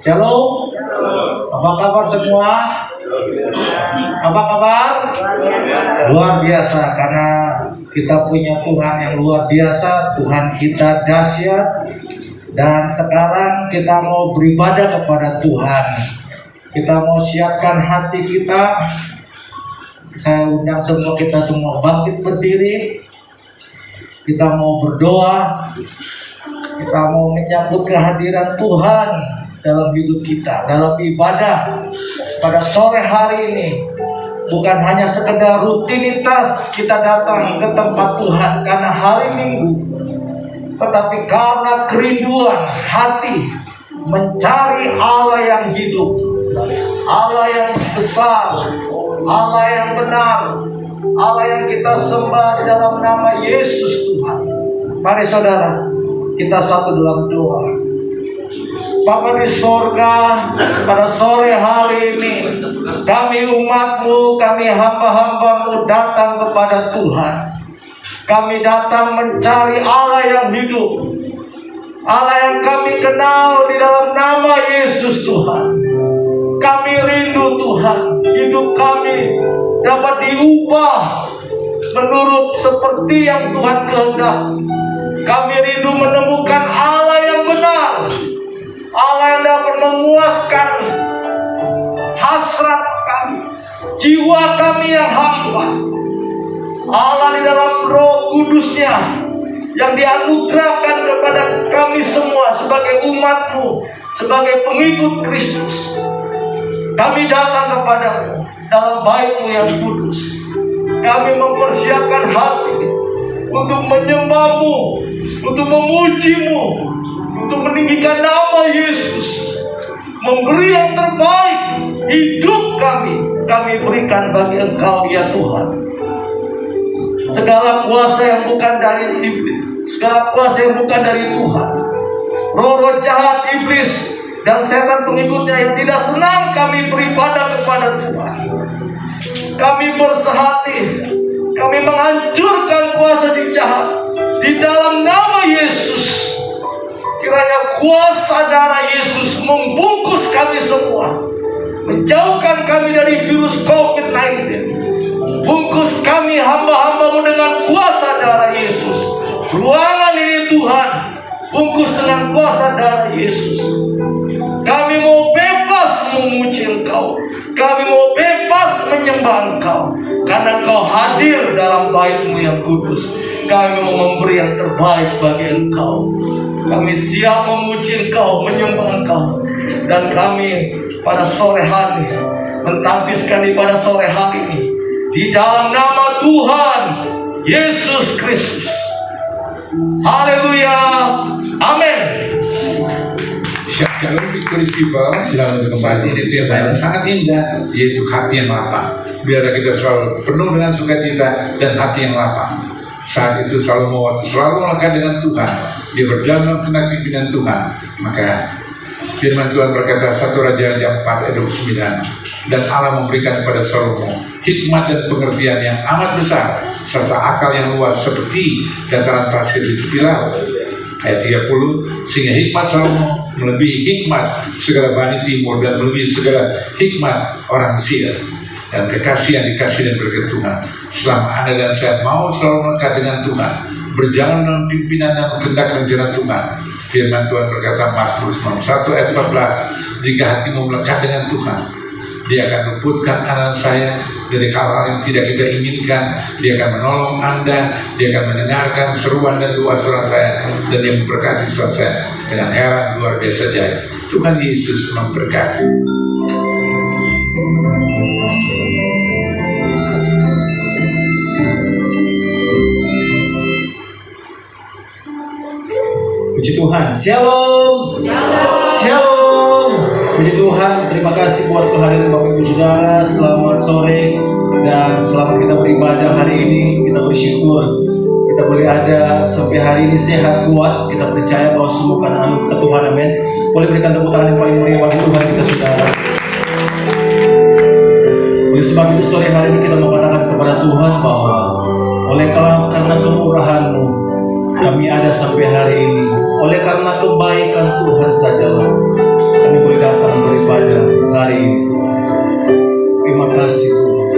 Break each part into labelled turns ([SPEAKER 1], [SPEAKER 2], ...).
[SPEAKER 1] Shalom. Apa kabar semua? Apa kabar? Luar biasa, karena kita punya Tuhan yang luar biasa. Tuhan kita dahsyat. Dan sekarang kita mau beribadah kepada Tuhan. Kita mau siapkan hati kita. Saya undang kita semua bangkit berdiri. Kita mau berdoa. Kita mau menyambut kehadiran Tuhan dalam hidup kita, dalam ibadah pada sore hari ini. Bukan hanya sekedar rutinitas kita datang ke tempat Tuhan karena hari Minggu, tetapi karena kerinduan hati mencari Allah yang hidup, Allah yang besar, Allah yang benar, Allah yang kita sembah di dalam nama Yesus Tuhan. Mari saudara, kita satu dalam doa. Bapa di sorga, pada sore hari ini kami umat-Mu, kami hamba-hamba-Mu datang kepada Tuhan. Kami datang mencari Allah yang hidup, Allah yang kami kenal di dalam nama Yesus Tuhan. Kami rindu Tuhan, hidup kami dapat diubah menurut seperti yang Tuhan kehendaki. Kami rindu menemukan Allah yang benar, Allah yang dapat memuaskan hasrat kami, jiwa kami yang hamba. Allah di dalam Roh Kudus-Nya yang dianugerahkan kepada kami semua sebagai umat-Mu, sebagai pengikut Kristus. Kami datang kepada-Mu dalam bait-Mu yang kudus. Kami mempersiapkan hati untuk menyembah-Mu, untuk memuji-Mu, untuk meninggikan nama Yesus, memberi yang terbaik. Hidup kami berikan bagi Engkau ya Tuhan. Segala kuasa yang bukan dari iblis, segala kuasa yang bukan dari Tuhan, roh-roh jahat iblis dan setan pengikutnya yang tidak senang kami beribadah kepada Tuhan, kami bersehati, kami menghancurkan kuasa si jahat di dalam nama Yesus. Kiranya kuasa darah Yesus membungkus kami semua, menjauhkan kami dari virus COVID-19. Bungkus kami hamba-hamba-Mu dengan kuasa darah Yesus. Ruangan ini Tuhan, bungkus dengan kuasa darah Yesus. Kami mau bebas memuji Engkau, kami mau bebas menyembah Engkau, karena Engkau hadir dalam bait-Mu yang kudus. Kami mau memberi yang terbaik bagi Engkau. Kami siap memuji Engkau, menyembah Engkau. Dan kami pada sore hari mentappiskan ibadah sore hari ini di dalam nama Tuhan Yesus Kristus. Haleluya. Amin.
[SPEAKER 2] Shalom Victory People, selamat kembali di tema yang sangat indah, yaitu hati yang lapang. Biar kita selalu penuh dengan sukacita dan hati yang lapang. Saat itu selalu melekat dengan Tuhan, dia berjalan dalam kehendak pimpinan Tuhan. Maka firman Tuhan berkata 1 Raja 4 ayat 29, dan Allah memberikan kepada Salomo hikmat dan pengertian yang amat besar serta akal yang luas seperti dataran pasir di tepi laut. Ayat 30, sehingga hikmat Salomo melebihi hikmat segala Bani Timur dan melebihi segala hikmat orang Mesir. Dan kekasih yang dikasih dan berkat Tuhan, selama Anda dan saya mau selalu melekat dengan Tuhan, berjalan dalam pimpinan dan kehendak rencana Tuhan. Firman Tuhan berkata Mazmur 1 ayat 14, jika hatimu melekat dengan Tuhan, Dia akan luputkan anak saya dari hal-hal yang tidak kita inginkan. Dia akan menolong Anda, Dia akan mendengarkan seruan dan doa suara saya, dan Dia memberkati suara saya dengan heran luar biasa jaya. Tuhan Yesus memberkati.
[SPEAKER 1] Puji Tuhan. Shalom. Shalom. Puji Tuhan. Terima kasih buat kehadiran Bapak Ibu Saudara. Selamat sore dan selamat kita beribadah hari ini. Kita bersyukur kita boleh ada sampai hari ini sehat kuat. Kita percaya bahwa semua karena anugerah Tuhan. Amin. Boleh berikan tepuk tangan yang paling meriah bagi Tuhan kita Saudara. Oleh sebab itu sore hari ini kita mau katakan kepada Tuhan bahwa oleh karena kemurahan-Mu kami ada sampai hari ini. Oleh karena kebaikan Tuhan sajalah kami boleh datang pada hari ini. Terima kasih Tuhan.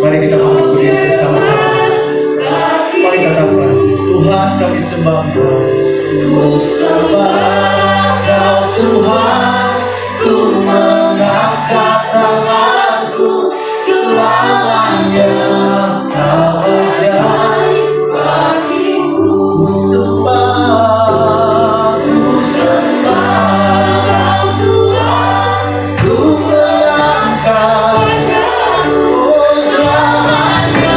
[SPEAKER 1] Mari kita angkat berdiri bersama-sama. Mari katakan, Tuhan kami sembah Engkau. Ku sembah Kau Tuhan, ku mengangkat tanganku selamanya. Kau ajaib bagiku. Ku sembah Kau Tuhan, ku mengangkat selamanya.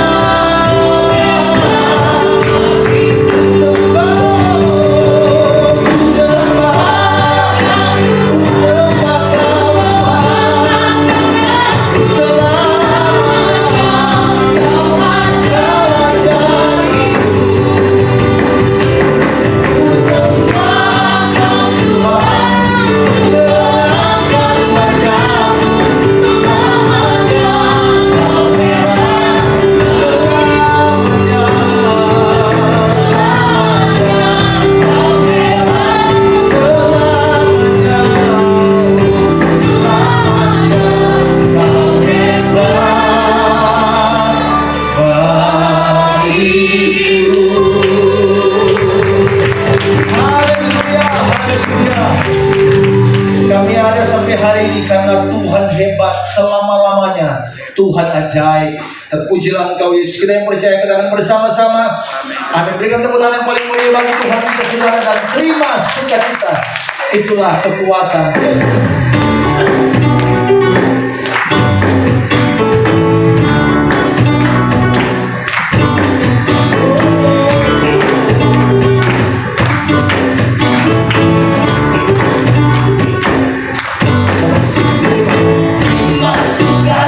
[SPEAKER 1] Kami ada sampai hari ini karena Tuhan hebat selama-lamanya. Tuhan ajaib. Terpujilah Engkau Yesus. Kita yang percaya kedatangan bersama-sama. Amin. Berikan tepuk tangan yang paling mulia bagi Tuhan kita saudara dan terima sukacita. Itulah kekuatan.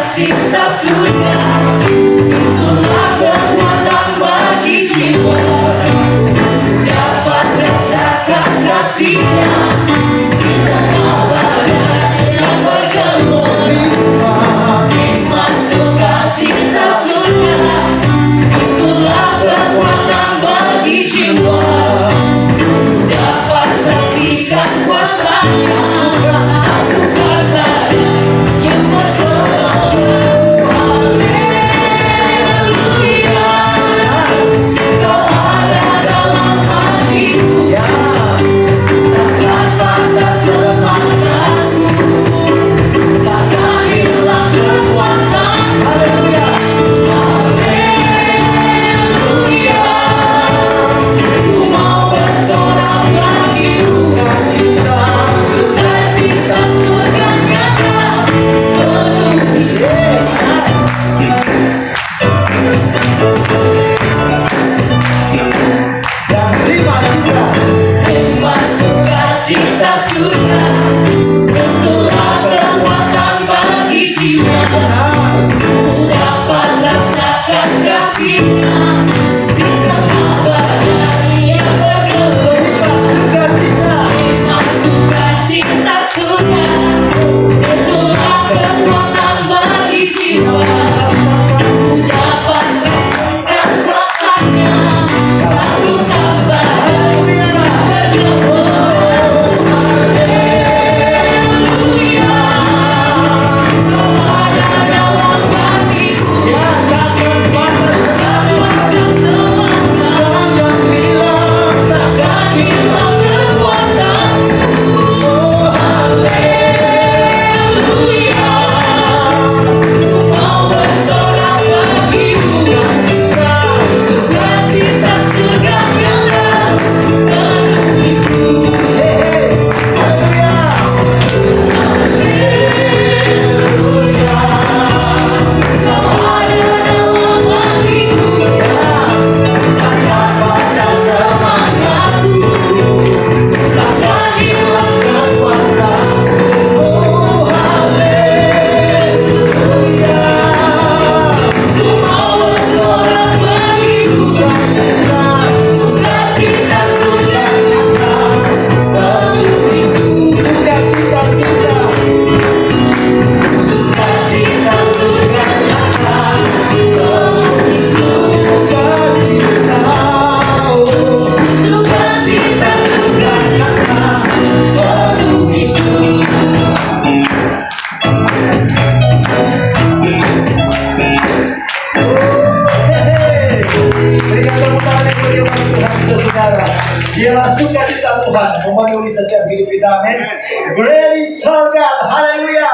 [SPEAKER 3] Cinta surga, itulah kekuatan bagi jiwa. Dapat rasakan kasihnya, kita kabar yang bergelora. Nikmat sukacita surga, itulah kekuatan bagi jiwa. Dapat saksikan kuasanya, aku kabar yang bergelora. Suka
[SPEAKER 1] Tuhan memenuhi setiap hidup kita. Amin. Praise God. Haleluya.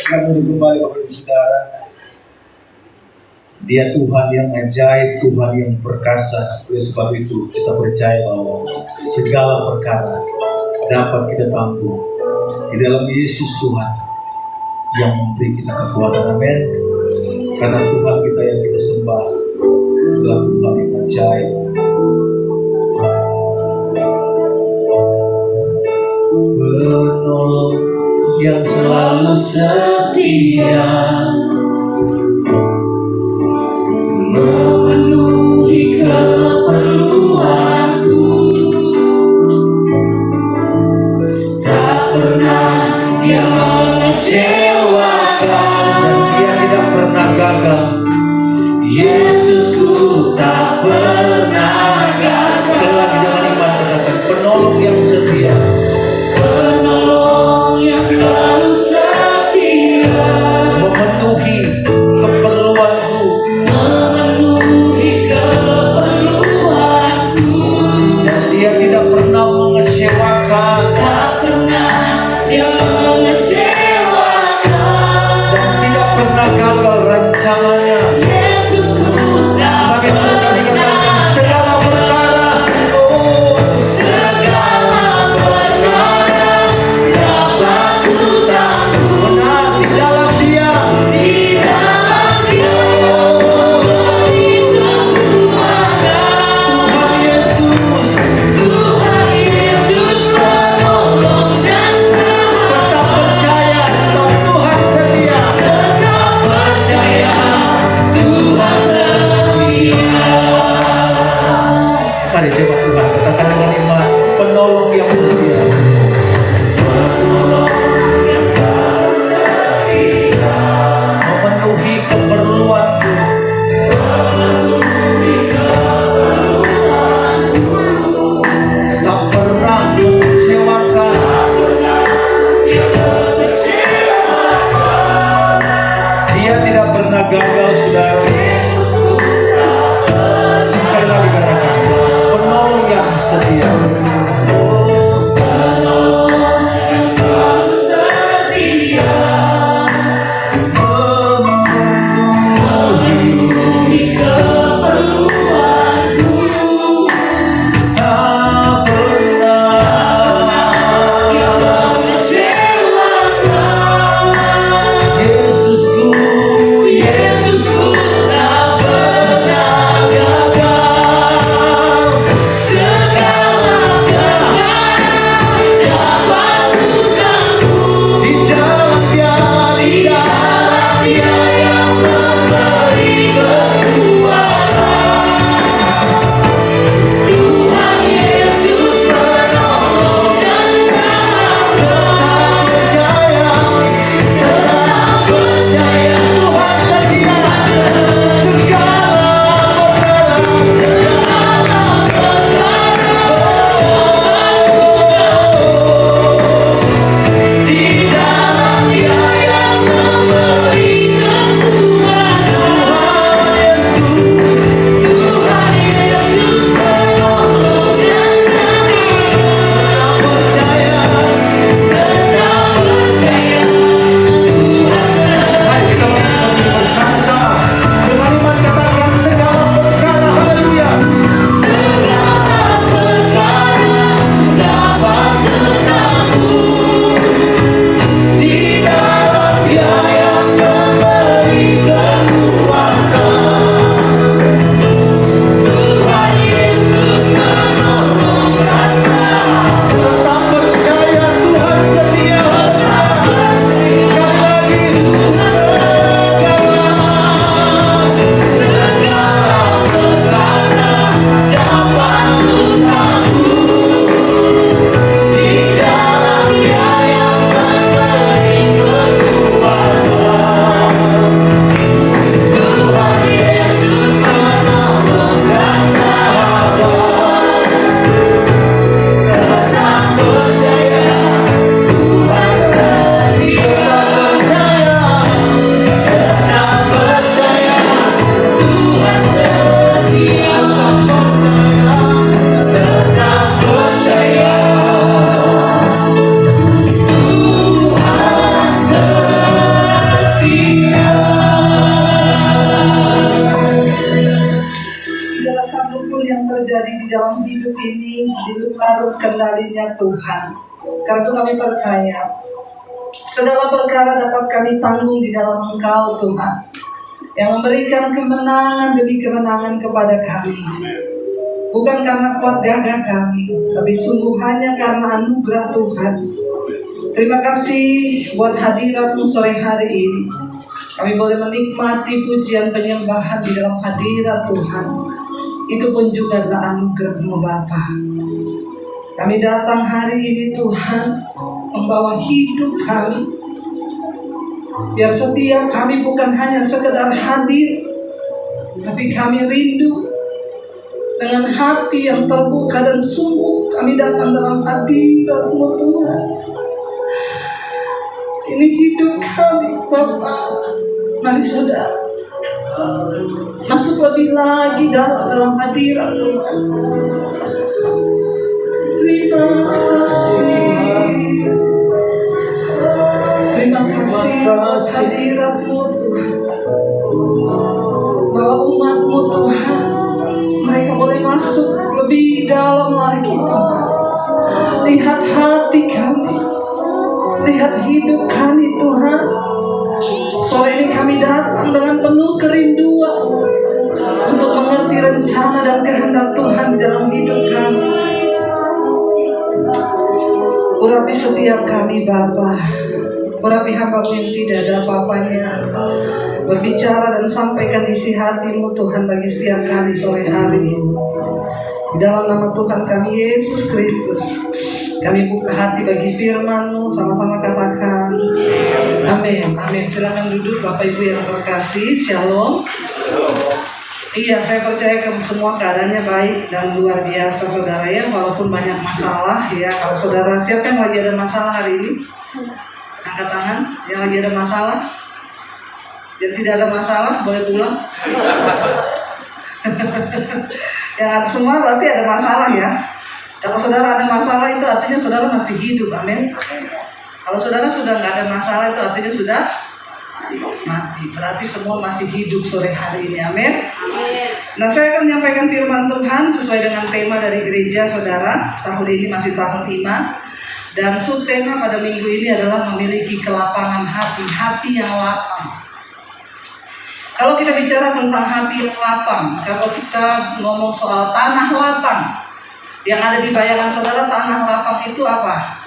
[SPEAKER 1] Kembali kepada saudara, Dia Tuhan yang ajaib, Tuhan yang perkasa. Oleh sebab itu kita percaya bahwa segala perkara dapat kita tanggung di dalam Yesus Tuhan yang memberi kita kekuatan. Amin. Karena Tuhan kita yang kita sembah adalah Tuhan yang ajaib. Penolong yang selalu setia, memenuhi keperluanku, tak pernah Dia mengecewakan, dan Dia tidak pernah gagal. Yesusku tak pernah gagal. Sekali lagi dengan iman katakan, penolong yang setia.
[SPEAKER 3] Penolong yang selalu setia,
[SPEAKER 1] Memenuhi keperluanku.
[SPEAKER 3] memenuhi keperluanku.
[SPEAKER 1] Dan dia tidak pernah mengecewakan.
[SPEAKER 3] Tak pernah dia mengecewakan.
[SPEAKER 1] Dan tidak pernah gagal rancangannya.
[SPEAKER 3] Yesusku tak
[SPEAKER 1] Semakin kami katakan segala perkara. Oh,
[SPEAKER 3] segala perkara dapat ku tangguh
[SPEAKER 1] benar di dalam dia.
[SPEAKER 3] di dalam Dia memberi kekuatan.
[SPEAKER 1] Tuhan Yesus
[SPEAKER 3] Tuhan Yesus penolong dan
[SPEAKER 1] tetap
[SPEAKER 3] sahabat.
[SPEAKER 1] percaya sebab Tuhan setia.
[SPEAKER 3] Tetap percaya Tuhan setia.
[SPEAKER 1] Mari coba Tuhan katakan dengan iman, penolong yang setia.
[SPEAKER 3] Yang selalu setia,
[SPEAKER 1] Memenuhi keperluanku.
[SPEAKER 3] memenuhi keperluanku.
[SPEAKER 1] Tak pernah mengecewakan.
[SPEAKER 3] Dia mengecewakan.
[SPEAKER 1] Dia tidak pernah gagal, saudara.
[SPEAKER 3] Yesusku tak
[SPEAKER 1] Sekali lagi katakan, penolong yang setia.
[SPEAKER 3] penolong yang selalu setia, memenuhi keperluanku.
[SPEAKER 1] Tak pernah.
[SPEAKER 3] Dia mengecewakan.
[SPEAKER 1] Yesusku,
[SPEAKER 3] Yesusku tak pernah gagal. Segala perkara dapat ku tangguh
[SPEAKER 1] di dalam dia, di
[SPEAKER 3] di
[SPEAKER 1] dalam
[SPEAKER 3] dalam Dia yang memberi kekuatan. Tuhan Yesus penolong dan sahabat.
[SPEAKER 1] percaya.
[SPEAKER 3] Tetap percaya
[SPEAKER 1] Tuhan setia. Segala perkara,
[SPEAKER 3] di dalam Dia yang memberi kekuatan. Tuhan Yesus penolong dan sahabat.
[SPEAKER 1] percaya.
[SPEAKER 3] Tetap percaya Tuhan
[SPEAKER 1] Mari kita menyanyi bersama-sama dengan iman katakan segala perkara, haleluya.
[SPEAKER 3] segala perkara dapat ku tangguh di dalam Dia yang memberi kekuatan. Tuhan Yesus penolong dan sahabat.
[SPEAKER 1] Tetap percaya Tuhan setia. Sekali lagi,
[SPEAKER 3] Segala perkara dapat ku tangguh di dalam Dia yang memberi kekuatan. Tuhan Yesus penolong dan sahabat. Tetap percaya Tuhan setia. Tetap percaya Tuhan setia. Tetap percaya Tuhan setia.
[SPEAKER 4] Segala satu pun yang terjadi di dalam hidup ini di luar kendalinya Tuhan. Karena itu kami percaya segala perkara dapat kami tanggung di dalam Engkau Tuhan, yang memberikan kemenangan demi kemenangan kepada kami. Bukan karena kuat gagah kami, tapi sungguh hanya karena anugerah Tuhan. Terima kasih buat hadirat-Mu sore hari ini. Kami boleh menikmati pujian penyembahan di dalam hadirat Tuhan. Itu pun juga adalah anugerah-Mu Bapa. Kami datang hari ini Tuhan membawa hidup kami. Biar setiap kami bukan hanya sekedar hadir, Tapi kami rindu dengan hati yang terbuka dan sungguh kami datang dalam hadirat-Mu Tuhan. Ini hidup kami Bapa. Mari saudara masuk lebih lagi dalam hadirat Tuhan. Terima kasih. Terima kasih atas hadirat-Mu Tuhan. Bahwa umat-Mu Tuhan, mereka boleh masuk lebih dalam lagi Tuhan. Lihat hati kami, lihat hidup kami Tuhan. Sore ini kami datang dengan penuh kerinduan untuk mengerti rencana dan kehendak Tuhan di dalam hidup kami. Urapi setiap kami Bapa, urapi hamba-Mu yang tidak ada apa-apanya. Berbicara dan sampaikan isi hati-Mu Tuhan bagi setiap kami sore hari ini. Di dalam nama Tuhan kami Yesus Kristus, kami buka hati bagi firman-Mu, sama-sama katakan amin. Amin. Silakan duduk Bapak Ibu yang terkasih. Shalom. Iya, saya percaya semua keadaannya baik dan luar biasa saudara ya, walaupun banyak masalah ya. Kalau saudara, siapa yang lagi ada masalah hari ini? Angkat tangan yang lagi ada masalah. Yang tidak ada masalah boleh pulang. Yang semua berarti ada masalah ya. Kalau saudara ada masalah itu artinya saudara masih hidup, amin. Kalau saudara sudah nggak ada masalah itu artinya sudah mati. Berarti semua masih hidup sore hari ini, amin. Nah, saya akan menyampaikan firman Tuhan sesuai dengan tema dari gereja saudara. Tahun ini masih tahun 5. Dan subtema pada minggu ini adalah memiliki kelapangan hati, hati yang lapang. Kalau kita bicara tentang hati yang lapang, kalau kita ngomong soal tanah lapang, yang ada di bayangan saudara, tanah lapang itu apa?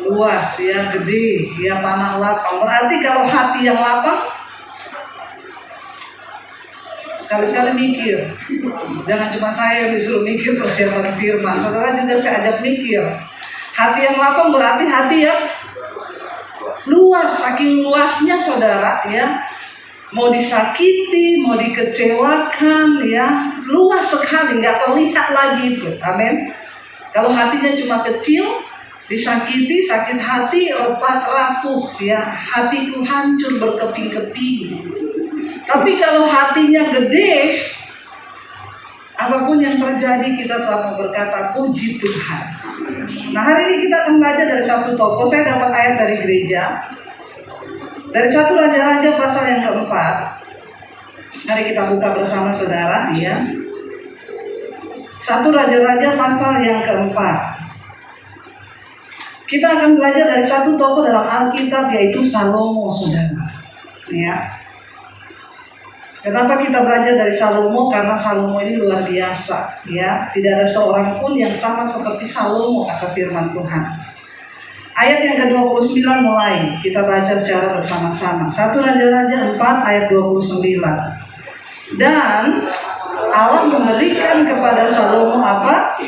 [SPEAKER 4] Luas ya, gede ya, tanah lapang. Berarti kalau hati yang lapang, sekali-sekali mikir. Jangan cuma saya yang disuruh mikir persiapan firman, saudara juga saya ajak mikir. Hati yang lapang berarti hati yang luas, saking luasnya saudara ya. Mau disakiti, mau dikecewakan ya, luas sekali, nggak terlihat lagi itu, amin. Kalau hatinya cuma kecil, disakiti, sakit hati, retak rapuh ya, hatiku hancur berkeping-keping. Tapi kalau hatinya gede, apapun yang terjadi kita telah berkata puji Tuhan. Nah, hari ini kita akan belajar dari satu tokoh. Saya dapat ayat dari gereja, dari 1 Raja-Raja pasal yang keempat. Mari kita buka bersama saudara ya. 1 Raja-Raja pasal yang keempat. Kita akan belajar dari satu tokoh dalam Alkitab, yaitu Salomo saudara ya. Kenapa kita belajar dari Salomo? Karena Salomo ini luar biasa ya. Tidak ada seorang pun yang sama seperti Salomo, kata firman Tuhan. Ayat yang ke-29 mulai kita baca secara bersama-sama. 1 Raja-Raja 4 ayat 29. Dan Allah memberikan kepada Salomo apa?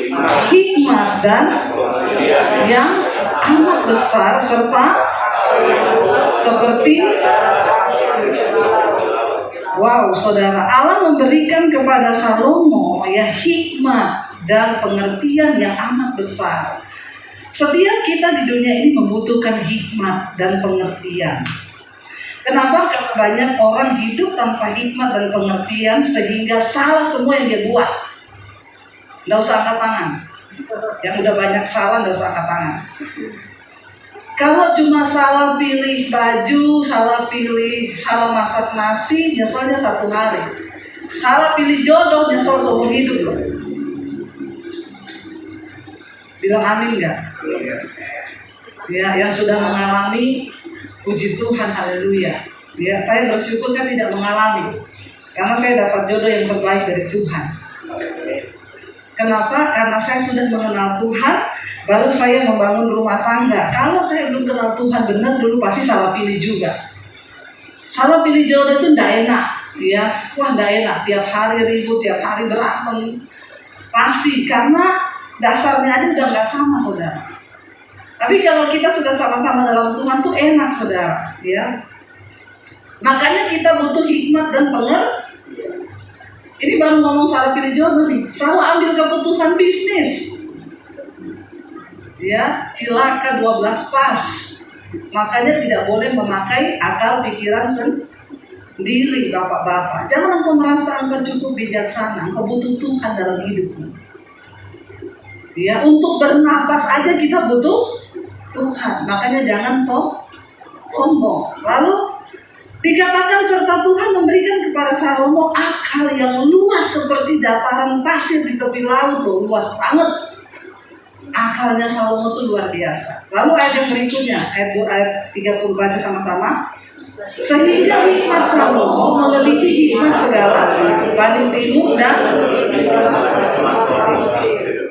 [SPEAKER 4] Hikmat dan yang amat besar, serta seperti wow, saudara, Allah memberikan kepada Salomo ya hikmat dan pengertian yang amat besar. Setiap kita di dunia ini membutuhkan hikmat dan pengertian. Kenapa? Karena banyak orang hidup tanpa hikmat dan pengertian sehingga salah semua yang dia buat. Nggak usah angkat tangan. Yang udah banyak salah nggak usah angkat tangan. Kalau cuma salah pilih baju, salah masak nasi, nyeselnya 1 hari. Salah pilih jodoh, nyesel seumur hidup loh. Bilang amin nggak? Ya, yang sudah mengalami, puji Tuhan, haleluya. Ya, saya bersyukur saya tidak mengalami, karena saya dapat jodoh yang terbaik dari Tuhan. Kenapa? Karena saya sudah mengenal Tuhan, baru saya membangun rumah tangga. Kalau saya belum kenal Tuhan benar, dulu pasti salah pilih juga. Salah pilih jodoh itu tidak enak, ya. Wah, tidak enak. Tiap hari ribut, tiap hari berantem. Pasti, karena dasarnya aja udah nggak sama, saudara. Tapi kalau kita sudah sama-sama dalam Tuhan tuh enak, saudara, ya. Makanya kita butuh hikmat dan pengertian. Ini baru ngomong salah pilih jodoh nih, salah ambil keputusan bisnis. Ya, cilaka 12 pas. Makanya tidak boleh memakai akal pikiran sendiri, bapak-bapak. Jangan engkau merasa engkau cukup bijaksana, engkau butuh Tuhan dalam hidupmu. Ya, untuk bernapas aja kita butuh Tuhan. Makanya jangan sombong. Lalu dikatakan serta Tuhan memberikan kepada Salomo akal yang luas seperti dataran pasir di tepi laut, tuh luas banget. Akalnya Salomo tuh luar biasa. Lalu ayat yang berikutnya, ayat 30 baca sama-sama. Sehingga hikmat Salomo melebihi hikmat segala Bani Timur dan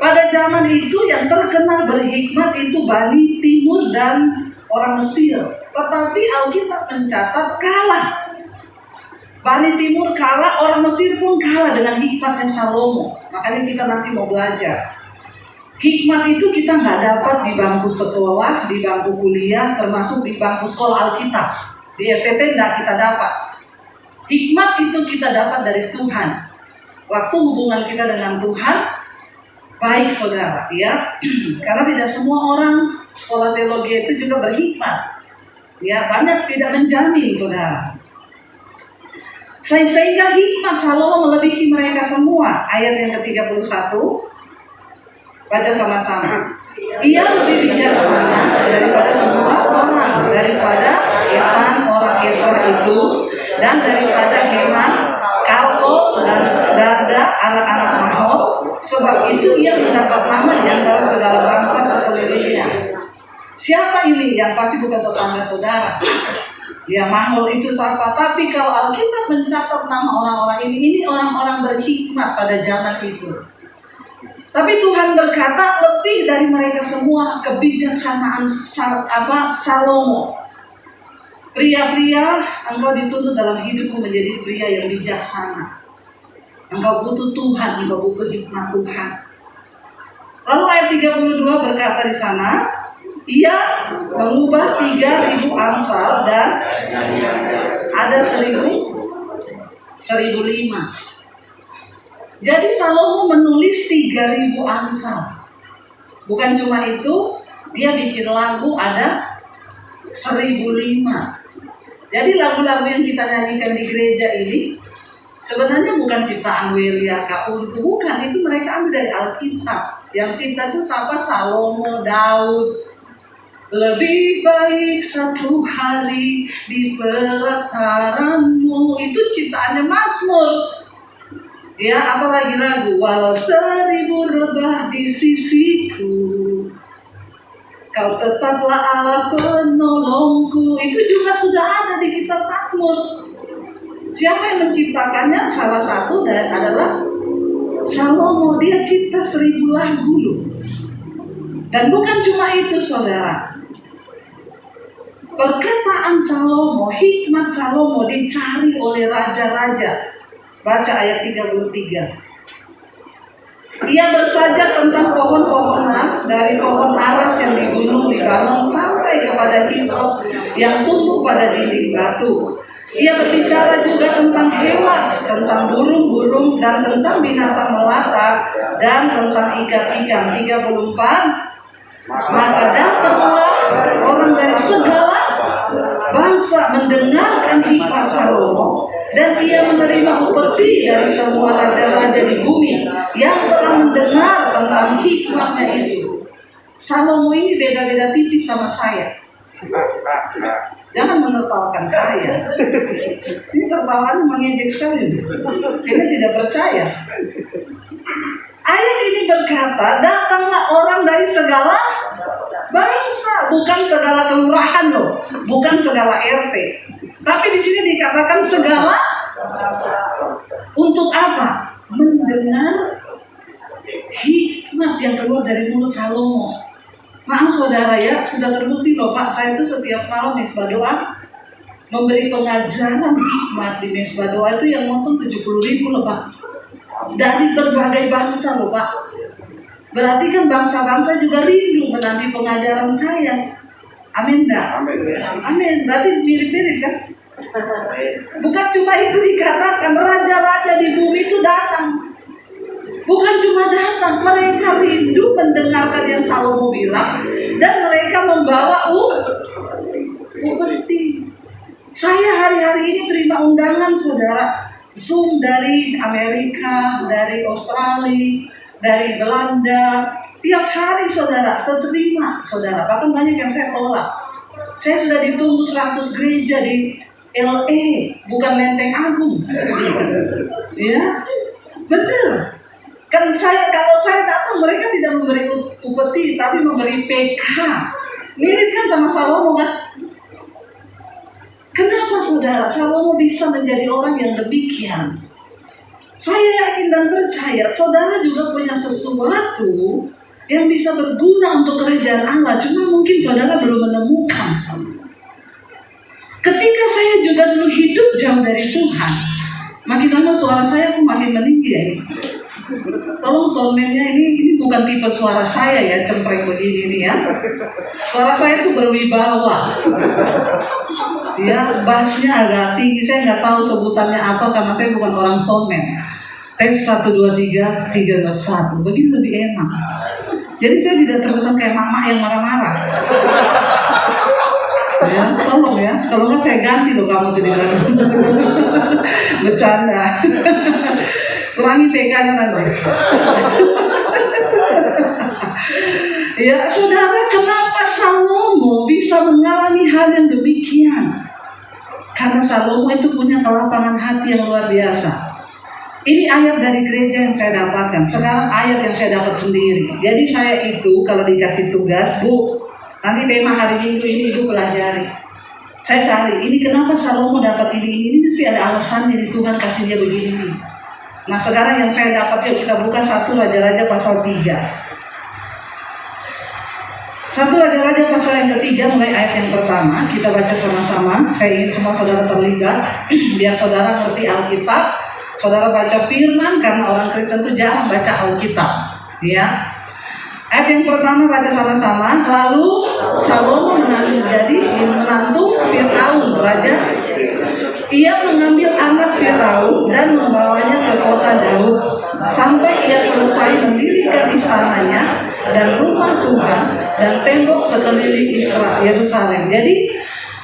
[SPEAKER 4] pada zaman itu yang terkenal berhikmat itu Bani Timur dan orang Mesir. Tetapi Alkitab mencatat kalah. Bani Timur kalah, orang Mesir pun kalah dengan hikmatnya Salomo. Makanya kita nanti mau belajar. Hikmat itu kita nggak dapat di bangku sekolah, di bangku kuliah, termasuk di bangku sekolah Alkitab. Di STT nggak kita dapat. Hikmat itu kita dapat dari Tuhan. Waktu hubungan kita dengan Tuhan baik, saudara, ya. Karena tidak semua orang sekolah teologi itu juga berhikmat. Ya, banyak tidak menjamin, saudara. Sehingga hikmat Salomo melebihi mereka semua. Ayat yang ke-31, baca sama-sama. Ia lebih bijaksana daripada semua orang, daripada Etan orang Esra itu, dan daripada Heman, Kalkol, dan Darda anak-anak Mahol. Sebab itu ia mendapat nama di antara segala bangsa sekelilingnya. Siapa ini? Yang pasti bukan tetangga saudara. Ya, Mahol itu siapa? Tapi kalau Alkitab mencatat nama orang-orang ini orang-orang berhikmat pada zaman itu. Tapi Tuhan berkata lebih dari mereka semua kebijaksanaan Salomo. Pria-pria, engkau dituntut dalam hidupmu menjadi pria yang bijaksana. Engkau butuh Tuhan, engkau butuh hikmat Tuhan. Lalu ayat 32 berkata di sana, ia mengubah 3.000 amsal dan ada 1.005. Jadi Salomo menulis 3.000 amsal. Bukan cuma itu, dia bikin lagu ada 1.005. Jadi lagu-lagu yang kita nyanyikan di gereja ini sebenarnya bukan ciptaan Welia Kauntu, bukan. Itu mereka ambil dari Alkitab. Yang cipta itu siapa? Salomo, Daud. Lebih baik satu hari di pelataranmu. Itu ciptaannya Mazmur. Ya, apalagi lagu walau 1.000 rebah di sisiku, kau tetaplah Allah penolongku. Itu juga sudah ada di kitab Mazmur. Siapa yang menciptakannya? Salah satu adalah Salomo. Dia cipta 1.000 lagu loh. Dan bukan cuma itu, saudara. Perkataan Salomo, hikmat Salomo dicari oleh raja-raja. Baca ayat 33. Ia bersajak tentang pohon-pohonan, dari pohon aras yang di gunung Libanon sampai kepada hisop yang tumbuh pada dinding batu. Ia berbicara juga tentang hewan, tentang burung-burung, dan tentang binatang melata, dan tentang ikan-ikan. 34. Maka datanglah orang dari segala bangsa mendengarkan hikmat Salomo, dan ia menerima upeti dari semua raja-raja di bumi yang telah mendengar tentang hikmatnya itu. Salomo ini beda-beda tipis sama saya. Jangan menertawakan saya. Ini tertawanya mengejek sekali. Ini tidak percaya. Ayat ini berkata, datanglah orang dari segala bangsa, bukan segala kelurahan loh, bukan segala RT. Tapi di sini dikatakan segala. Untuk apa? Mendengar hikmat yang keluar dari mulut Salomo. Maaf saudara ya, sudah terbukti loh Pak, saya itu setiap malam mesbah doa memberi pengajaran hikmat di mesbah doa itu yang nonton 70.000 loh Pak. Dari berbagai bangsa loh Pak. Berarti kan bangsa-bangsa juga rindu menanti pengajaran saya. Amin enggak? Amin. Berarti mirip-mirip kan? Bukan cuma itu dikatakan, raja-raja di bumi itu datang. Bukan cuma datang, mereka rindu mendengarkan yang Salomo bilang, dan mereka membawa upeti. Saya hari-hari ini terima undangan saudara, Zoom dari Amerika, dari Australia, dari Belanda. Tiap hari saudara, terima saudara, bahkan banyak yang saya tolak. Saya sudah ditunggu 100 gereja di LA, bukan Lenteng Agung. Ya, benar. Kan kalau saya datang, mereka tidak memberi upeti, tapi memberi PK. Mirip kan sama Salomo kan? Kenapa saudara Salomo bisa menjadi orang yang demikian? Saya yakin dan percaya saudara juga punya sesuatu yang bisa berguna untuk kerajaan Allah. Cuma mungkin saudara belum menemukan. Ketika saya juga dulu hidup jauh dari Tuhan, makin lama suara saya makin meninggi ya. Tolong soundman-nya ini bukan tipe suara saya ya, cempreng begini nih ya. Suara saya tuh berwibawa. Ya, bassnya agak tinggi. Saya nggak tahu sebutannya apa karena saya bukan orang soundman. Tes 1 2 3 3 2 1. Begini lebih enak. Jadi saya tidak terkesan kayak mama yang marah-marah. Ya, tolong ya. Kalau nggak saya ganti loh kamu tuh di belakang. Bercanda. Kurangi PK-nya nanti. Ya, saudara, kenapa Salomo bisa mengalami hal yang demikian? Karena Salomo itu punya kelapangan hati yang luar biasa. Ini ayat dari gereja yang saya dapatkan. Sekarang ayat yang saya dapat sendiri. Jadi saya itu kalau dikasih tugas, Bu, nanti tema hari Minggu ini Ibu pelajari. Saya cari, ini kenapa Salomo dapat ini mesti ada alasannya di Tuhan kasih dia begini nih. Nah sekarang yang saya dapat, yuk kita buka 1 Raja-Raja pasal 3. 1 Raja-Raja pasal yang ketiga mulai ayat yang pertama. Kita baca sama-sama. Saya ingin semua saudara terlibat biar saudara ngerti Alkitab. Saudara baca firman karena orang Kristen itu jarang baca Alkitab. Ya. Ayat yang pertama baca sama-sama. Lalu Salomo menjadi menantu Firaun raja. Ia mengambil anak Firaun dan membawanya ke kota Daud sampai ia selesai mendirikan istananya dan rumah Tuhan dan tembok sekeliling Yerusalem. Jadi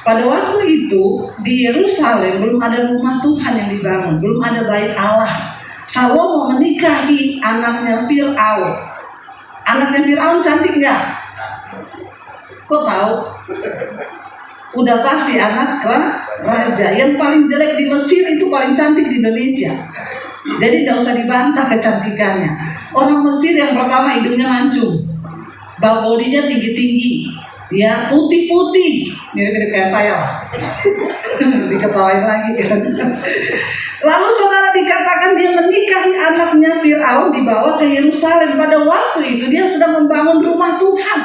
[SPEAKER 4] pada waktu itu di Yerusalem belum ada rumah Tuhan yang dibangun, belum ada bait Allah. Salomo menikahi anaknya Firaun. Anaknya Firaun cantik nggak? Kok tahu? Udah pasti anak raja. Yang paling jelek di Mesir itu paling cantik di Indonesia. Jadi tidak usah dibantah kecantikannya. Orang Mesir yang pertama hidungnya mancung, bodinya tinggi-tinggi, ya putih-putih, mirip-mirip kayak saya lah. Diketawain lagi kan. Lalu saudara dikatakan dia menikahi anaknya Firaun, dibawa ke Yerusalem. Pada waktu itu dia sedang membangun rumah Tuhan.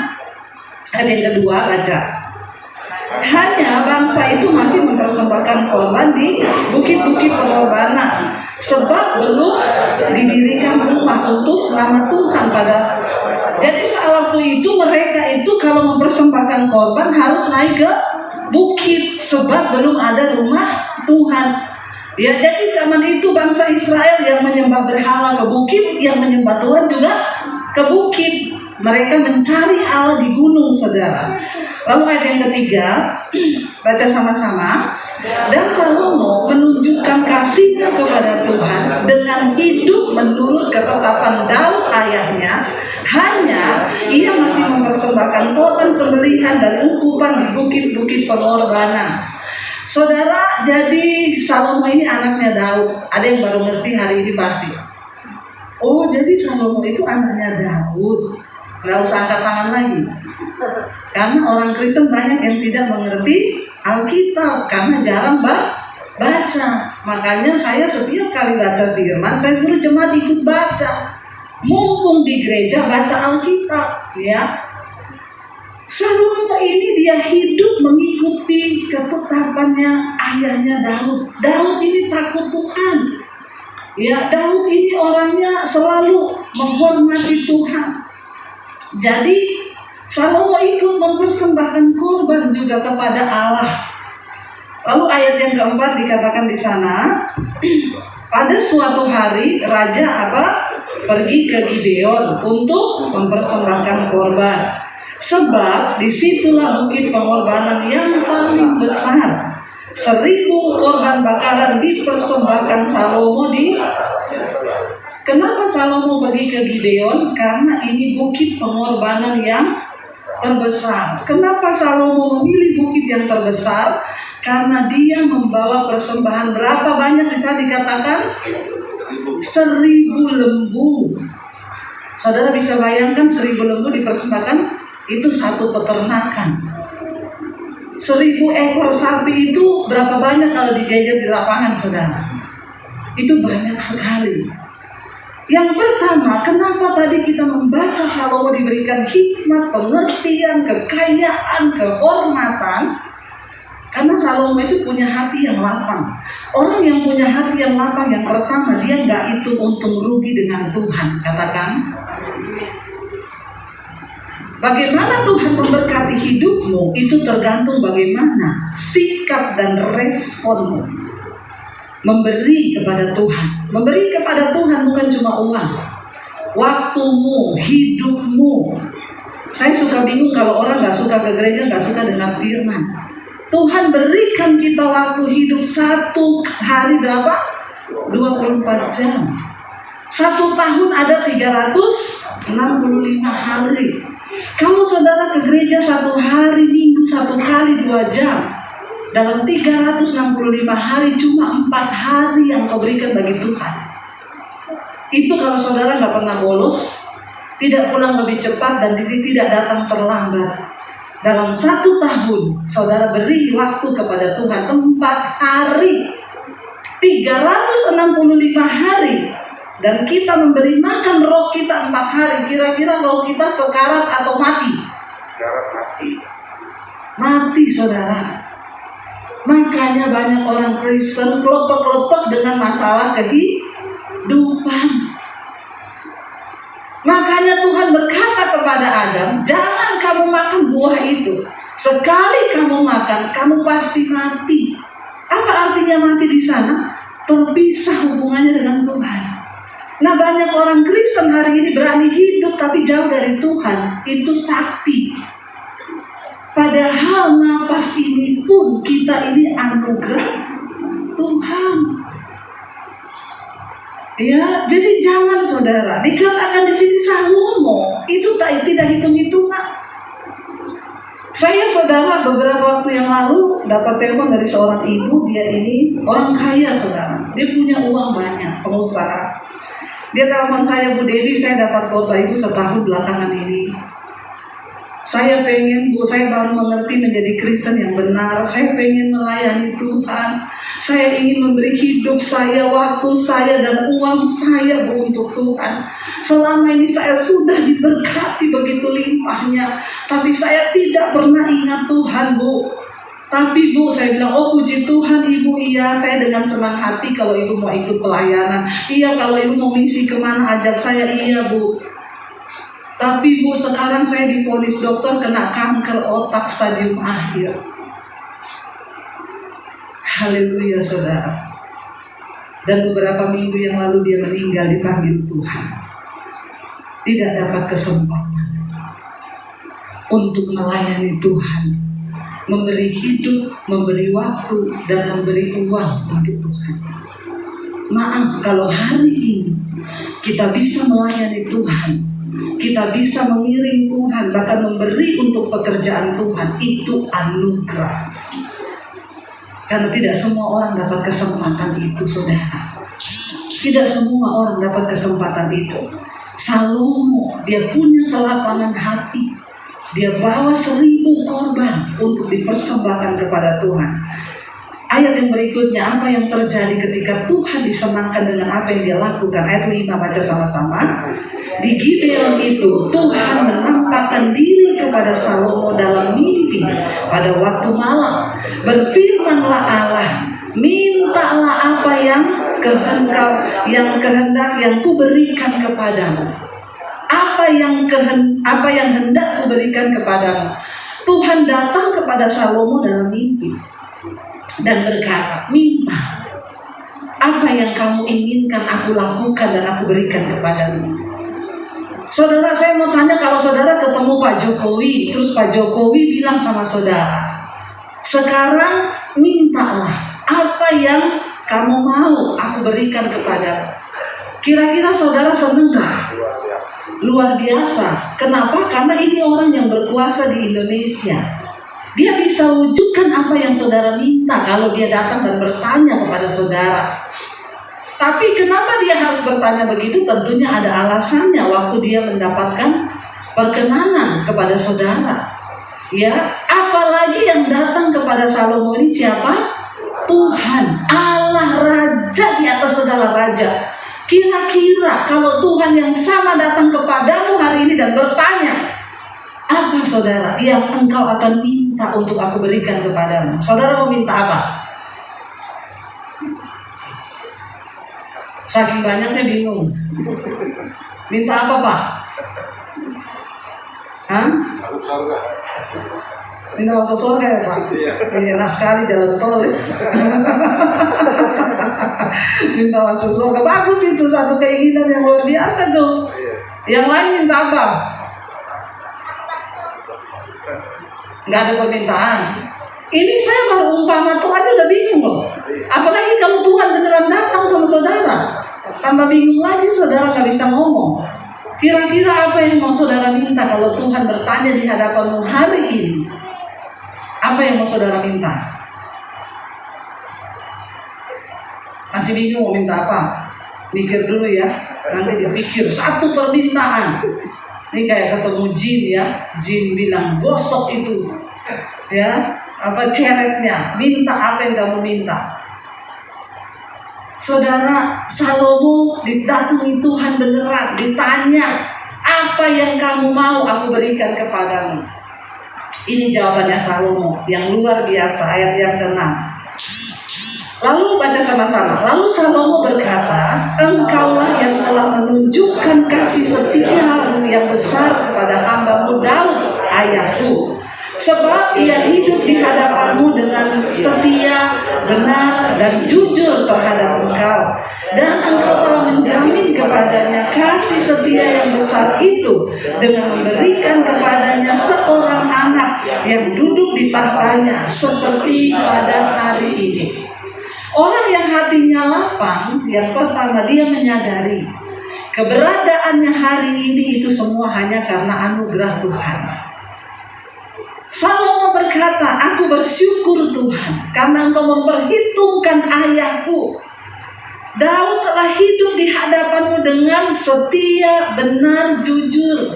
[SPEAKER 4] Ada yang kedua, baca. Hanya bangsa itu masih mempersembahkan korban di bukit-bukit pengorbanan, sebab belum didirikan rumah untuk nama Tuhan Jadi saat waktu itu mereka itu kalau mempersembahkan korban harus naik ke bukit, sebab belum ada rumah Tuhan. Ya, jadi zaman itu bangsa Israel yang menyembah berhala ke bukit, yang menyembah Tuhan juga ke bukit. Mereka mencari Allah di gunung, saudara. Lalu ayat yang ketiga, baca sama-sama. Dan Salomo menunjukkan kasihnya kepada Tuhan dengan hidup menurut ketetapan Daud ayahnya. Hanya ia masih mempersembahkan korban sembelihan dan ungkupan di bukit-bukit pengorbanan. Saudara, jadi Salomo ini anaknya Daud. Ada yang baru ngerti hari ini pasti. Oh, jadi Salomo itu anaknya Daud. Gak usah angkat tangan lagi. Karena orang Kristen banyak yang tidak mengerti Alkitab karena jarang baca. Makanya saya setiap kali baca firman, saya suruh jemaat ikut baca. Mumpung di gereja baca Alkitab, ya. Salomo ini dia hidup mengikuti ketetapannya ayahnya Daud. Daud ini takut Tuhan. Ya, Daud ini orangnya selalu menghormati Tuhan. Jadi Salomo ikut mempersembahkan korban juga kepada Allah. Lalu ayat yang keempat dikatakan di sana, pada suatu hari raja pergi ke Gibeon untuk mempersembahkan korban. Sebab disitulah bukit pengorbanan yang paling besar. 1000 korban bakaran dipersembahkan Salomo di. Kenapa Salomo pergi ke Gibeon? Karena ini bukit pengorbanan yang terbesar. Kenapa Salomo memilih bukit yang terbesar? Karena dia membawa persembahan berapa banyak bisa dikatakan? 1000 lembu. Saudara bisa bayangkan 1000 lembu dipersembahkan, itu satu peternakan. 1000 ekor sapi itu berapa banyak kalau dijajar di lapangan, saudara? Itu banyak sekali. Yang pertama, kenapa tadi kita membaca Salomo diberikan hikmat, pengertian, kekayaan, kehormatan? Karena Salomo itu punya hati yang lapang. Orang yang punya hati yang lapang, yang pertama, dia nggak hitung untung rugi dengan Tuhan. Katakan, bagaimana Tuhan memberkati hidupmu, itu tergantung bagaimana sikap dan responmu. Memberi kepada Tuhan. Memberi kepada Tuhan bukan cuma uang. Waktumu, hidupmu. Saya suka bingung kalau orang gak suka ke gereja, gak suka dengar firman. Tuhan berikan kita waktu hidup satu hari berapa? 24 jam. 1 tahun ada 365 hari. Kalau saudara ke gereja 1 hari minggu 1 kali 2 jam, dalam 365 hari cuma 4 hari yang kau berikan bagi Tuhan. Itu kalau saudara gak pernah bolos, tidak pulang lebih cepat, dan tidak datang terlambat. Dalam 1 tahun saudara beri waktu kepada Tuhan 4 hari, 365 hari, dan kita memberi makan roh kita 4 hari. Kira-kira roh kita sekarat atau mati? Mati, saudara. Makanya banyak orang Kristen kelepek-kelepek dengan masalah kehidupan. Makanya Tuhan berkata kepada Adam, jangan kamu makan buah itu. Sekali kamu makan, kamu pasti mati. Apa artinya mati di sana? Terpisah hubungannya dengan Tuhan. Nah, banyak orang Kristen hari ini berani hidup tapi jauh dari Tuhan. Itu sakti. Padahal napas ini pun kita ini anugerah Tuhan. Ya, jadi jangan saudara, dikatakan di sini Salomo itu tidak hitung-hitungan. Saya saudara beberapa waktu yang lalu dapat telepon dari seorang ibu, dia ini orang kaya saudara, dia punya uang banyak, pengusaha. Dia telepon saya, Bu Dewi, saya dapat khotbah ibu setahun belakangan ini. Saya pengen, Bu, saya baru mengerti menjadi Kristen yang benar. Saya pengen melayani Tuhan. Saya ingin memberi hidup saya, waktu saya, dan uang saya, Bu, untuk Tuhan. Selama ini saya sudah diberkati begitu limpahnya, tapi saya tidak pernah ingat Tuhan, Bu. Tapi Bu, saya bilang, oh puji Tuhan Ibu, iya, saya dengan senang hati kalau Ibu mau ikut pelayanan. Iya, kalau Ibu mau misi kemana, ajak saya, iya Bu. Tapi Bu, sekarang saya divonis dokter kena kanker otak stadium akhir. Haleluya saudara. Dan beberapa minggu yang lalu dia meninggal, dipanggil Tuhan. Tidak dapat kesempatan untuk melayani Tuhan, memberi hidup, memberi waktu, dan memberi uang untuk Tuhan. Maaf kalau hari ini kita bisa melayani Tuhan, kita bisa mengiring Tuhan, bahkan memberi untuk pekerjaan Tuhan, itu anugerah. Karena tidak semua orang dapat kesempatan itu, saudara. Tidak semua orang dapat kesempatan itu. Salomo, dia punya kelapangan hati. Dia bawa 1000 korban untuk dipersembahkan kepada Tuhan. Ayat yang berikutnya, apa yang terjadi ketika Tuhan disenangkan dengan apa yang dia lakukan? Ayat 5, baca sama-sama. Di Gibeon itu Tuhan menampakkan diri kepada Salomo dalam mimpi pada waktu malam. Berfirmanlah Allah, mintalah apa yang kehendak yang kuberikan kepadamu. Apa yang hendak kuberikan kepadamu. Tuhan datang kepada Salomo dalam mimpi. dan berkata, minta. Apa yang kamu inginkan aku lakukan dan aku berikan kepadamu. Saudara, saya mau tanya, kalau saudara ketemu Pak Jokowi, terus Pak Jokowi bilang sama saudara, sekarang mintalah apa yang kamu mau aku berikan kepadamu. Kira-kira saudara seneng gak? Luar biasa. Kenapa? Karena ini orang yang berkuasa di Indonesia. Dia bisa wujudkan apa yang saudara minta kalau dia datang dan bertanya kepada saudara. Tapi kenapa dia harus bertanya begitu? Tentunya ada alasannya waktu dia mendapatkan perkenanan kepada saudara. Ya, apalagi yang datang kepada Salomo ini siapa? Tuhan, Allah Raja di atas segala raja. Kira-kira kalau Tuhan yang sama datang kepadamu hari ini dan bertanya, apa saudara yang engkau akan minta untuk aku berikan kepadamu? Saudara mau minta apa? Saking banyaknya bingung. Minta apa, Pak? Hah? Minta masuk surga ya, Pak? Iya, enak sekali jalan tol ya. Minta masuk surga. Bagus itu, satu keinginan yang luar biasa tuh. Yang lain minta apa? Nggak ada permintaan. Ini saya baru umpama tuh aja udah bingung loh. Apalagi kalau Tuhan beneran datang sama saudara, tambah bingung lagi, saudara nggak bisa ngomong. Kira-kira apa yang mau saudara minta kalau Tuhan bertanya di hadapanmu hari ini? Apa yang mau saudara minta? Masih bingung mau minta apa? Mikir dulu ya. Nanti dipikir satu permintaan. Ini kayak ketemu jin ya, jin bilang gosok itu, ya, apa ceretnya, minta apa yang kamu minta. Saudara, Salomo didatangi Tuhan beneran, ditanya, apa yang kamu mau aku berikan kepadamu? Ini jawabannya Salomo yang luar biasa, ayat yang ke-6. Lalu baca sama-sama. Lalu Salomo berkata, engkaulah yang telah menunjukkan kasih setia yang besar kepada hamba-Mu Daud, ayahku. Sebab ia hidup di hadapanmu dengan setia, benar, dan jujur terhadap engkau. Dan engkau telah menjamin kepadanya kasih setia yang besar itu dengan memberikan kepadanya seorang anak yang duduk di tahtanya seperti pada hari ini. Orang yang hatinya lapang, yang pertama dia menyadari keberadaannya hari ini itu semua hanya karena anugerah Tuhan. Salomo berkata, aku bersyukur Tuhan karena Engkau memperhitungkan ayahku. Daud telah hidup di hadapanmu dengan setia, benar, jujur.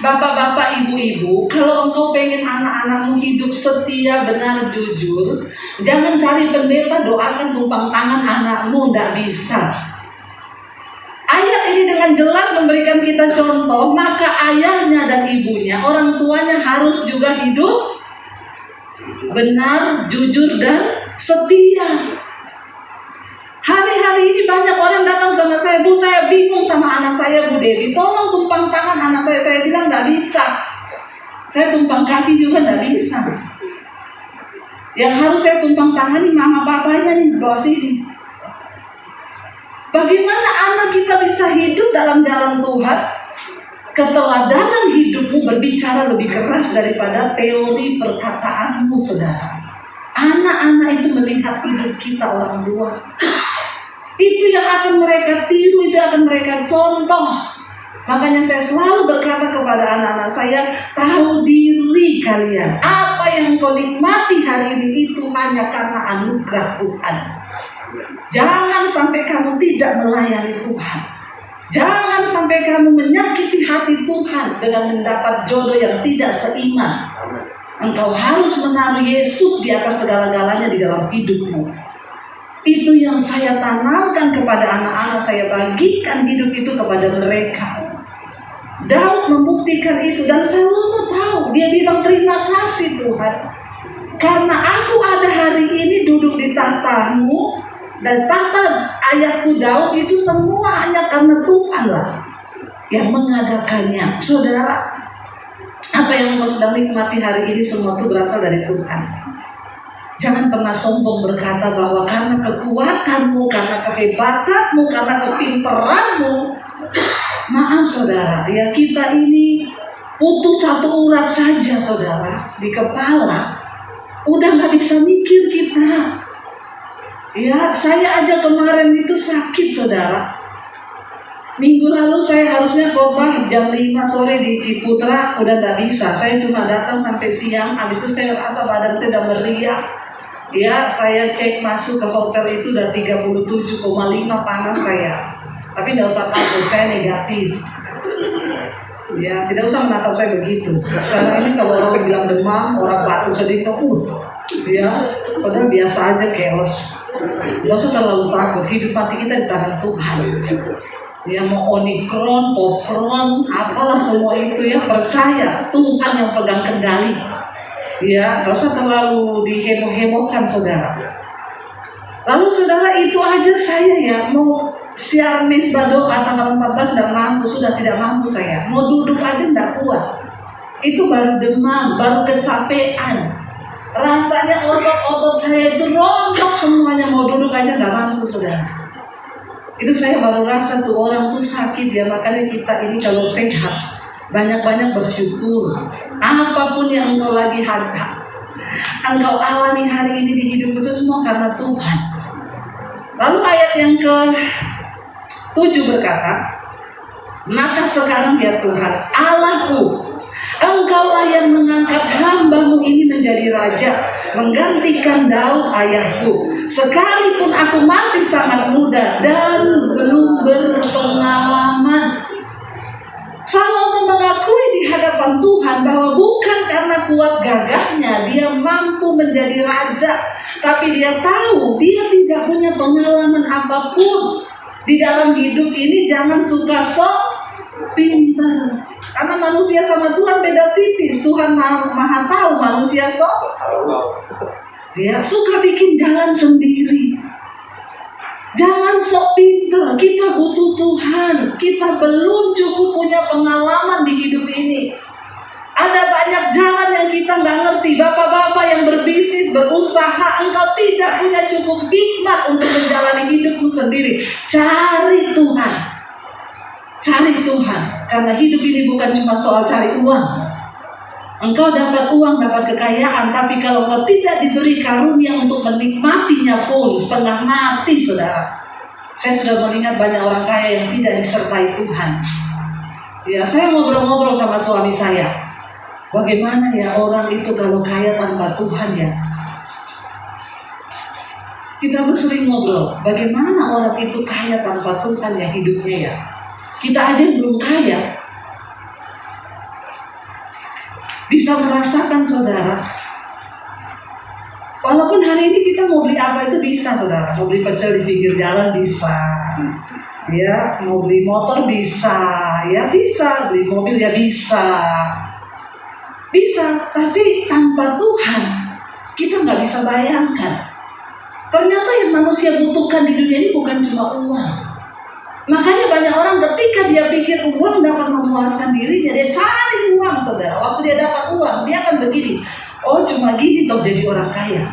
[SPEAKER 4] Bapak-bapak, ibu-ibu, kalau engkau pengen anak-anakmu hidup setia, benar, jujur, jangan cari pendeta, doakan tumpang tangan anakmu, tidak bisa. Ayat ini dengan jelas memberikan kita contoh, maka ayahnya dan ibunya, orang tuanya harus juga hidup benar, jujur, dan setia. Hari-hari ini banyak orang datang sama saya, Bu, saya bingung sama anak saya, Bu Dewi, tolong tumpang tangan anak saya. Saya bilang nggak bisa. Saya tumpang kaki juga nggak bisa. Yang harus saya tumpang tangani mama papanya nih, bawah sini. Bagaimana anak kita bisa hidup dalam jalan Tuhan? Keteladanan hidupmu berbicara lebih keras daripada teori perkataanmu, saudara. Anak-anak itu melihat hidup kita orang tua. Itu yang akan mereka tiru, itu akan mereka contoh. Makanya saya selalu berkata kepada anak-anak saya, tahu diri kalian. Apa yang kau nikmati hari ini itu hanya karena anugerah Tuhan. Jangan sampai kamu tidak melayani Tuhan. Jangan sampai kamu menyakiti hati Tuhan dengan mendapat jodoh yang tidak seiman. Engkau harus menaruh Yesus di atas segala-galanya di dalam hidupmu. Itu yang saya tanamkan kepada anak-anak saya, bagikan hidup itu kepada mereka. Daud membuktikan itu dan Salomo tahu. Dia bilang terima kasih Tuhan, karena aku ada hari ini duduk di tahtamu, dan tahta ayahku Daud itu semua hanya karena Tuhan lah yang mengadakannya. Saudara, apa yang engkau sedang nikmati hari ini semua itu berasal dari Tuhan. Jangan pernah sombong berkata bahwa karena kekuatanmu, karena kehebatanmu, karena kepintaranmu. Maaf saudara, ya kita ini putus satu urat saja saudara di kepala. Udah gak bisa mikir kita. Ya, saya aja kemarin itu sakit saudara. Minggu lalu saya harusnya khotbah jam 5 sore di Ciputra, udah gak bisa. Saya cuma datang sampai siang, habis itu saya merasa badan saya udah meriang. Ya, saya cek masuk ke hotel itu udah 37,5 panas saya. Tapi gak usah takut, saya negatif. Ya, tidak usah menatap saya begitu. Sekarang ini kalau orang bilang demam, orang batuk sedikit, ya, padahal biasa aja chaos. Gak usah terlalu takut, hidup mati kita di tangan Tuhan. Ya, mau Omikron, Popron, apalah semua itu ya, percaya Tuhan yang pegang kendali. Ya, gak usah terlalu diheboh-hebohkan saudara. Lalu saudara, itu aja saya ya mau siar misbah doa tanggal 14 sudah tidak mampu saya. Mau duduk aja tidak kuat. Itu baru demam, baru kecapean. Rasanya otot-otot saya itu rontok semuanya, mau duduk aja nggak mampu saudara. Itu saya baru rasa tuh orang tuh sakit ya, makanya kita ini kalau sehat banyak-banyak bersyukur. Apapun yang engkau lagi engkau alami hari ini di hidup itu semua karena Tuhan. Lalu ayat yang ke-7 berkata, maka sekarang ya Tuhan Allahku, Engkaulah yang mengangkat hamba-Mu ini menjadi raja, menggantikan Daud ayahku. Sekalipun aku masih sangat muda dan belum berpengalaman. Salomo mengakui di hadapan Tuhan bahwa bukan karena kuat gagahnya dia mampu menjadi raja, tapi dia tahu dia tidak punya pengalaman apapun di dalam hidup ini. Jangan suka sok pintar, karena manusia sama Tuhan beda tipis. Tuhan maha tahu, manusia sok ya suka bikin jalan sendiri. Jangan sok pintar, kita butuh Tuhan. Kita belum cukup punya pengalaman di hidup ini. Ada banyak jalan yang kita nggak ngerti. Bapak-bapak yang berbisnis, berusaha, engkau tidak punya cukup hikmat untuk menjalani hidupmu sendiri. Cari Tuhan. Cari Tuhan. Karena hidup ini bukan cuma soal cari uang. Engkau dapat uang, dapat kekayaan, tapi kalau engkau tidak diberi karunia untuk menikmatinya pun setengah mati, saudara. Saya sudah melihat banyak orang kaya yang tidak disertai Tuhan. Ya, saya ngobrol-ngobrol sama suami saya. Bagaimana ya orang itu kalau kaya tanpa Tuhan ya? Kita sering ngobrol, bagaimana orang itu kaya tanpa Tuhan ya hidupnya ya? Kita aja belum kaya. Bisa merasakan saudara, walaupun hari ini kita mau beli apa itu bisa saudara. Mau beli pecel di pinggir jalan bisa, ya mau beli motor bisa, ya bisa beli mobil ya bisa. Tapi tanpa Tuhan kita nggak bisa bayangkan. Ternyata yang manusia butuhkan di dunia ini bukan cuma uang. Makanya banyak orang ketika dia pikir uang dapat memuaskan dirinya, dia cari uang saudara. Waktu dia dapat uang, dia akan begini, oh cuma gini toh jadi orang kaya.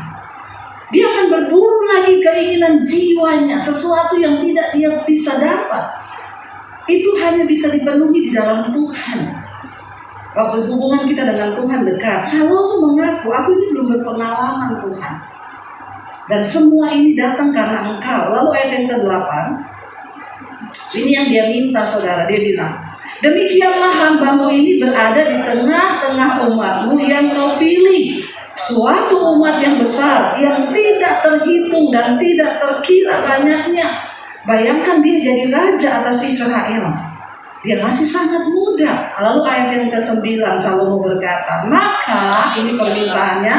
[SPEAKER 4] Dia akan berburu lagi keinginan jiwanya, sesuatu yang tidak dia bisa dapat. Itu hanya bisa dipenuhi di dalam Tuhan. Waktu hubungan kita dengan Tuhan dekat, Salomo mengaku, aku ini belum berpengalaman Tuhan. Dan semua ini datang karena Engkau. Lalu ayat yang ke-8, ini yang dia minta saudara, dia bilang, demikianlah hamba-Mu ini berada di tengah-tengah umat-Mu yang Kau pilih, suatu umat yang besar, yang tidak terhitung dan tidak terkira banyaknya. Bayangkan dia jadi raja atas Israel, dia masih sangat muda. Lalu ayat yang ke-9 Salomo berkata, maka ini permintaannya,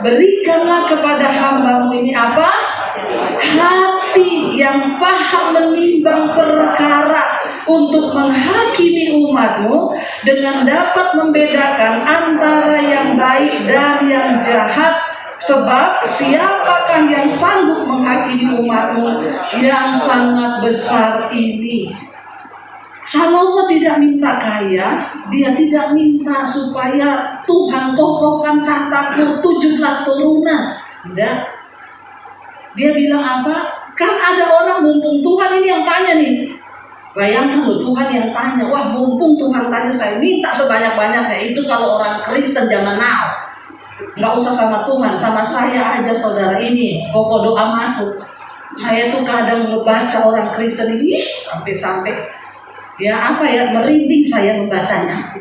[SPEAKER 4] berikanlah kepada hamba-Mu ini apa? Hati yang paham menimbang perkara untuk menghakimi umat-Mu dengan dapat membedakan antara yang baik dan yang jahat. Sebab siapakah yang sanggup menghakimi umat-Mu yang sangat besar ini? Salomo tidak minta kaya, dia tidak minta supaya Tuhan kokohkan tahtaku 17 turunan. Enggak. Dia bilang apa? Kan ada orang, mumpung Tuhan ini yang tanya nih. Bayangkan loh, Tuhan yang tanya. Wah, mumpung Tuhan tanya, saya minta sebanyak-banyaknya. Itu kalau orang Kristen zaman now. Nggak usah sama Tuhan, sama saya aja saudara ini. Pokok doa masuk. Saya tuh kadang membaca orang Kristen ini sampai-sampai ya apa ya, merinding saya membacanya.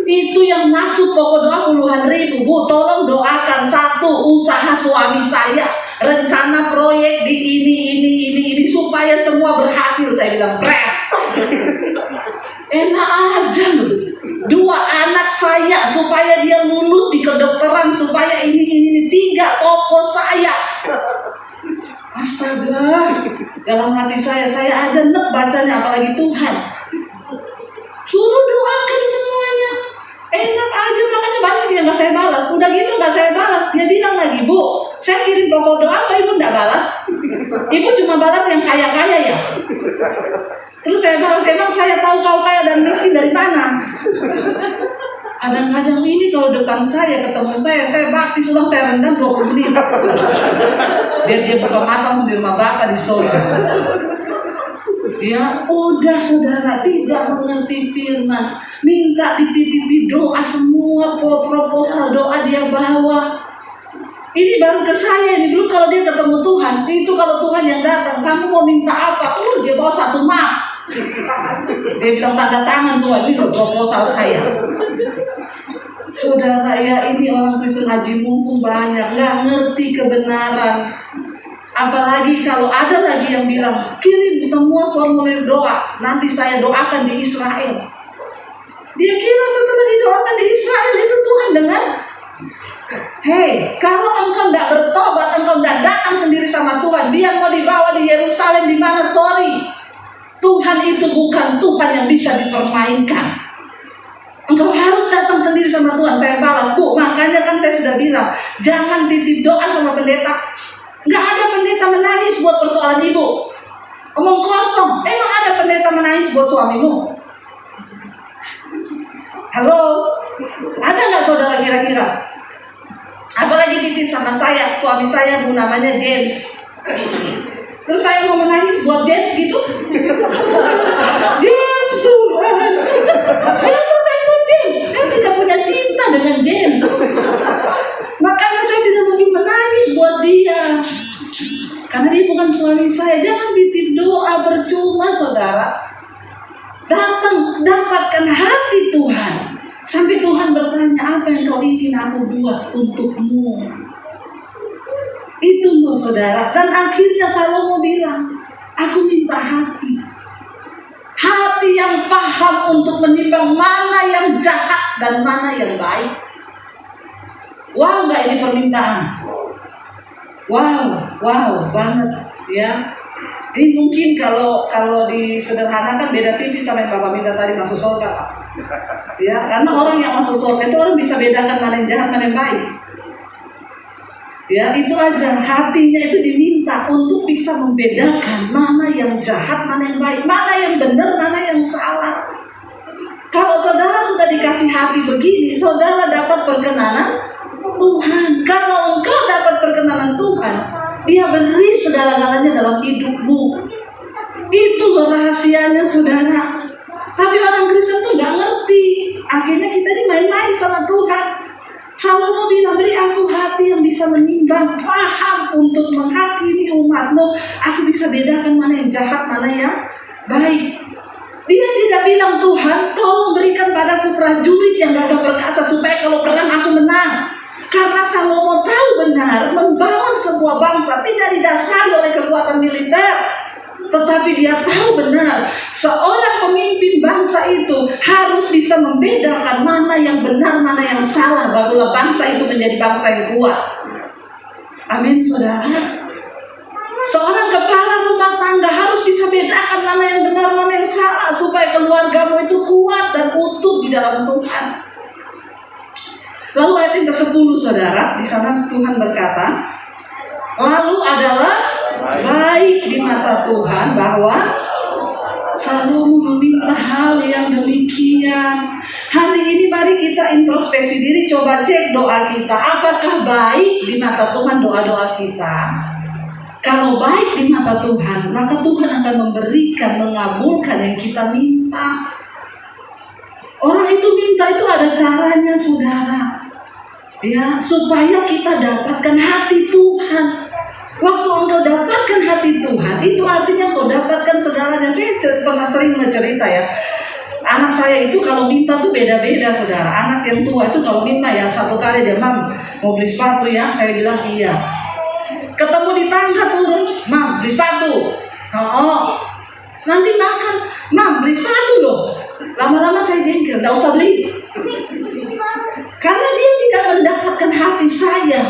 [SPEAKER 4] Itu yang masuk pokok doa puluhan ribu. Bu, tolong doakan satu usaha suami saya, rencana proyek di ini supaya semua berhasil. Saya bilang enak aja loh. 2 anak saya supaya dia lulus di kedokteran, supaya ini 3 toko saya. Astaga, dalam hati saya aja nek bacanya, apalagi Tuhan. Suruh doakan semuanya. Enak aja, makanya banyak yang gak saya balas. Udah gitu gak saya balas. Dia bilang lagi, Bu, saya kirim pokok doa kok ibu gak balas? Ibu cuma balas yang kaya-kaya ya? Terus saya balas, emang saya tahu kau kaya dan miskin dari mana? Kadang-kadang ini kalau depan saya, ketemu saya baptis ulang, saya rendam 20 menit. Biar dia buka mata di rumah Bapak di surga. Ya udah saudara, tidak mengerti firman, minta dititipi doa, semua proposal doa dia bawa. Ini baru ke saya, ini belum kalau dia ketemu Tuhan. Itu kalau Tuhan yang datang, kamu mau minta apa? Dia bawa 1 map. Dia bilang tanda tangan Tuhan, ini proposal saya. Saudara ya, ini orang Kristen haji mumpung banyak, nggak ngerti kebenaran. Apalagi kalau ada lagi yang bilang, kirim semua formulir doa, nanti saya doakan di Israel. Dia kira setelah didoakan di Israel itu Tuhan dengan, hei, kalau engkau tidak bertobat, engkau tidak datang sendiri sama Tuhan, dia mau dibawa di Yerusalem di mana? Sorry, Tuhan itu bukan Tuhan yang bisa dipermainkan. Engkau harus datang sendiri sama Tuhan. Saya balas, Bu, makanya kan saya sudah bilang, jangan titip doa sama pendeta. Nggak ada pendeta menangis buat persoalan ibu. Omong kosong. Emang ada pendeta menangis buat suamimu? Halo? Ada nggak saudara kira-kira? Apalagi titip sama saya, suami saya, Bu, namanya James. Terus saya mau menangis buat James gitu? James Tuhan, siapa itu James? Saya tidak punya cinta dengan James. Makanya saya tidak mungkin menangis buat dia. Karena dia bukan suami saya. Jangan titip doa percuma saudara. Datang, dapatkan hati Tuhan. Sampai Tuhan bertanya, apa yang kau ingin aku buat untukmu? Itu loh saudara. Dan akhirnya Salomo bilang, aku minta hati. Hati yang paham untuk menimbang mana yang jahat dan mana yang baik. Wow, nggak ini permintaan? Wow banget ya. Ini mungkin kalau disederhanakan beda tipis sama yang Bapak minta tadi masuk surga, Pak. Ya, karena orang yang masuk surga itu orang bisa bedakan mana yang jahat, mana yang baik. Ya, itu aja. Hatinya itu diminta untuk bisa membedakan mana yang jahat, mana yang baik, mana yang benar, mana yang salah. Kalau saudara sudah dikasih hati begini, saudara dapat perkenanan Tuhan. Kalau engkau dapat perkenanan Tuhan, Dia beri segala-galanya dalam hidupmu. Itu rahasianya saudara. Tapi orang Kristen tuh gak ngerti. Akhirnya kita dimain-main sama Tuhan. Salomo bilang, beri aku hati yang bisa menimbang, paham untuk menghakimi umatmu. Aku bisa bedakan mana yang jahat, mana yang baik. Dia tidak bilang, Tuhan tolong berikan padaku prajurit yang gagah perkasa supaya kalau perang aku menang. Karena Salomo tahu benar membangun sebuah bangsa tidak didasari oleh kekuatan militer, tetapi dia tahu benar seorang pemimpin bangsa itu harus bisa membedakan mana yang benar, mana yang salah, barulah bangsa itu menjadi bangsa yang kuat. Amin saudara. Seorang kepala rumah tangga harus bisa bedakan mana yang benar, mana yang salah, supaya keluargamu itu kuat dan utuh di dalam Tuhan. Lalu ayat yang ke-10 saudara, di sana Tuhan berkata, lalu adalah baik di mata Tuhan bahwa Salomo meminta hal yang demikian. Hari ini mari kita introspeksi diri, coba cek doa kita. Apakah baik di mata Tuhan doa-doa kita? Kalau baik di mata Tuhan, maka Tuhan akan memberikan, mengabulkan yang kita minta. Orang itu minta itu ada caranya, saudara. Ya, supaya kita dapatkan hati Tuhan. Waktu engkau dapatkan hati Tuhan, itu artinya engkau dapatkan segalanya. Saya pernah sering cerita ya. Anak saya itu kalau minta tuh beda-beda, saudara. Anak yang tua itu kalau minta ya satu kali dia, "Mam, mau beli sepatu ya?" Saya bilang iya. Ketemu di tangga turun, "Mam, beli sepatu." Oh, nanti makan, "Mam, beli sepatu loh." Lama-lama saya jengkel, "Nggak usah beli." Karena dia tidak mendapatkan hati saya,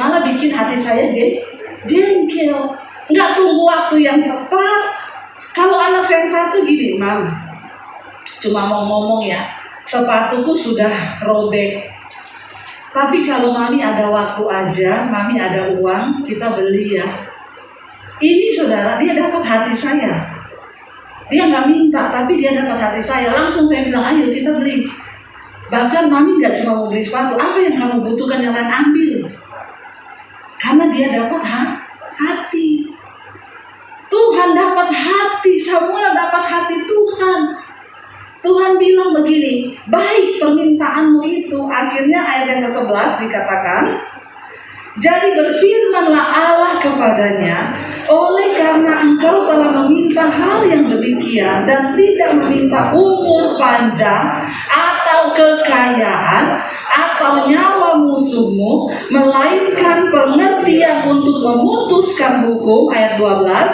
[SPEAKER 4] malah bikin hati saya jengkel. Nggak tunggu waktu yang tepat. Kalau anak saya yang satu gini, "Mam, cuma mau ngomong ya, sepatuku sudah robek. Tapi kalau mami ada waktu aja, mami ada uang, kita beli ya." Ini saudara, dia dapat hati saya. Dia nggak minta, tapi dia dapat hati saya. Langsung saya bilang, "Ayo kita beli." Bahkan mami nggak cuma mau beli sepatu, apa yang kamu butuhkan yang lain ambil. Karena dia dapat hati. Tuhan dapat hati, Samuel dapat hati Tuhan. Tuhan bilang begini, "Baik permintaanmu itu." Akhirnya ayat yang ke-11 dikatakan, "Jadi berfirmanlah Allah kepadanya, oleh karena engkau telah meminta hal yang demikian dan tidak meminta umur panjang atau kekayaan atau nyawa musuhmu, melainkan pengertian untuk memutuskan hukum," ayat 12,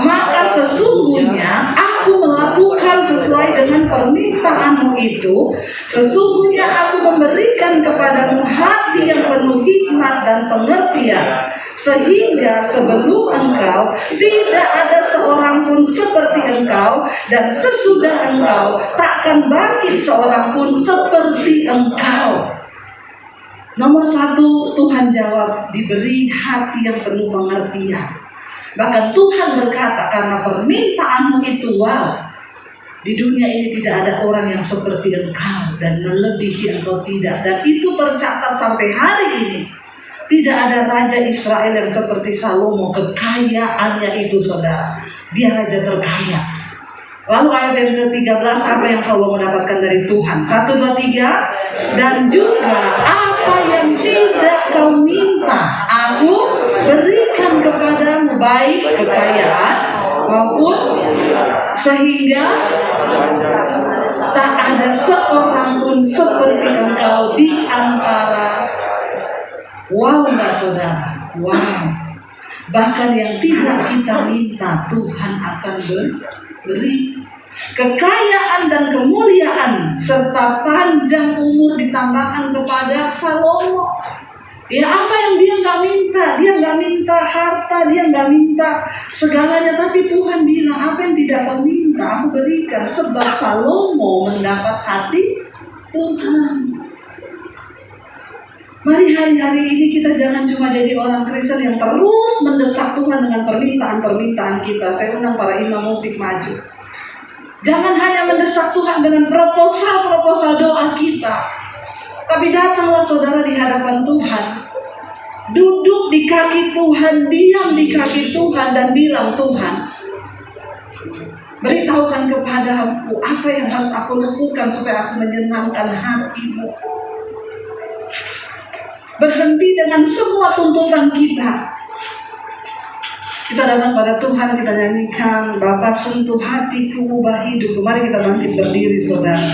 [SPEAKER 4] "maka sesungguhnya aku melakukan sesuai dengan permintaanmu itu. Sesungguhnya aku memberikan kepadamu hati yang penuh hikmat dan pengertian, sehingga sebelum engkau tidak ada seorang pun seperti engkau, dan sesudah engkau takkan bangkit seorang pun seperti engkau." Nomor satu, Tuhan jawab, diberi hati yang penuh pengertian. Bahkan Tuhan berkata, "Karena permintaanmu itu, wow, di dunia ini tidak ada orang yang seperti engkau dan melebihi engkau tidak." Dan itu tercatat sampai hari ini. Tidak ada raja Israel yang seperti Salomo, kekayaannya itu, saudara. Dia raja terkaya. Lalu ayat yang ke-13, apa yang Salomo dapatkan dari Tuhan? 1, 2, 3. "Dan juga apa yang tidak kau minta, aku berikan kepadamu, baik kekayaan maupun sehingga tak ada seorang pun seperti engkau di antara." Wow, enggak saudara? Wow. Bahkan yang tidak kita minta, Tuhan akan beri. Kekayaan dan kemuliaan serta panjang umur ditambahkan kepada Salomo. Ya, apa yang dia nggak minta? Dia nggak minta harta, dia nggak minta segalanya, tapi Tuhan bilang, "Apa yang tidak kau minta, aku berikan." Sebab Salomo mendapat hati Tuhan. Mari hari-hari ini kita jangan cuma jadi orang Kristen yang terus mendesak Tuhan dengan permintaan-permintaan kita. Saya undang para imam musik maju. Jangan hanya mendesak Tuhan dengan proposal doa kita, tapi datanglah saudara di hadapan Tuhan. Duduk di kaki Tuhan, diam di kaki Tuhan dan bilang, "Tuhan, beritahukan kepadaku apa yang harus aku lakukan supaya aku menyenangkan hati-Mu." Berhenti dengan semua tuntutan kita. Kita datang pada Tuhan, kita nyanyikan, "Bapa sentuh hatiku, ubah hidupku." Mari kita bangkit berdiri, saudara.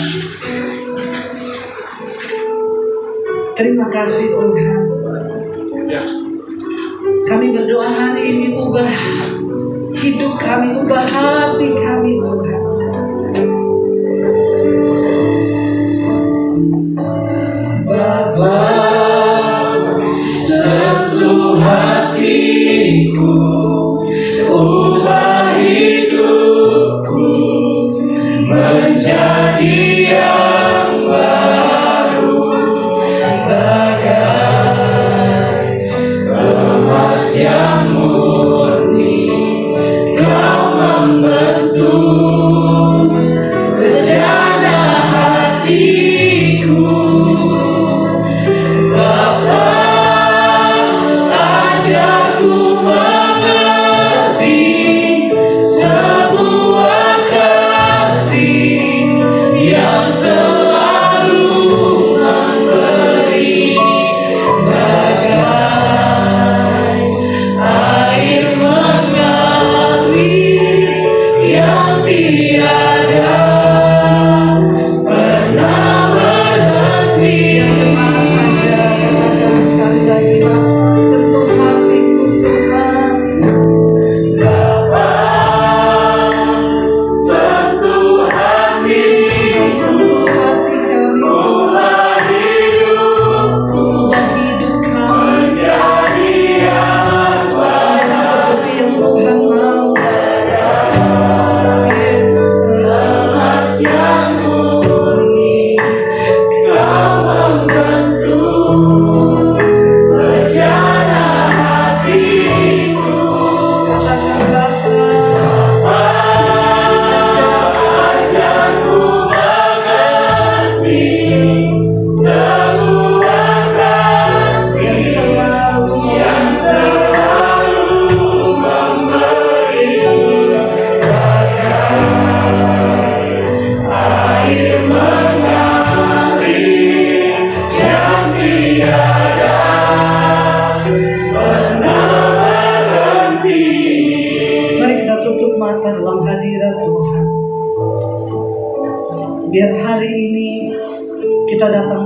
[SPEAKER 4] Terima kasih Tuhan. Kami berdoa hari ini, ubah hidup kami, ubah hati kami, Tuhan. Bapa, sentuh hatiku, ubah hidupku menjadi yang baru, bagai emas yang murni. Kau membentuk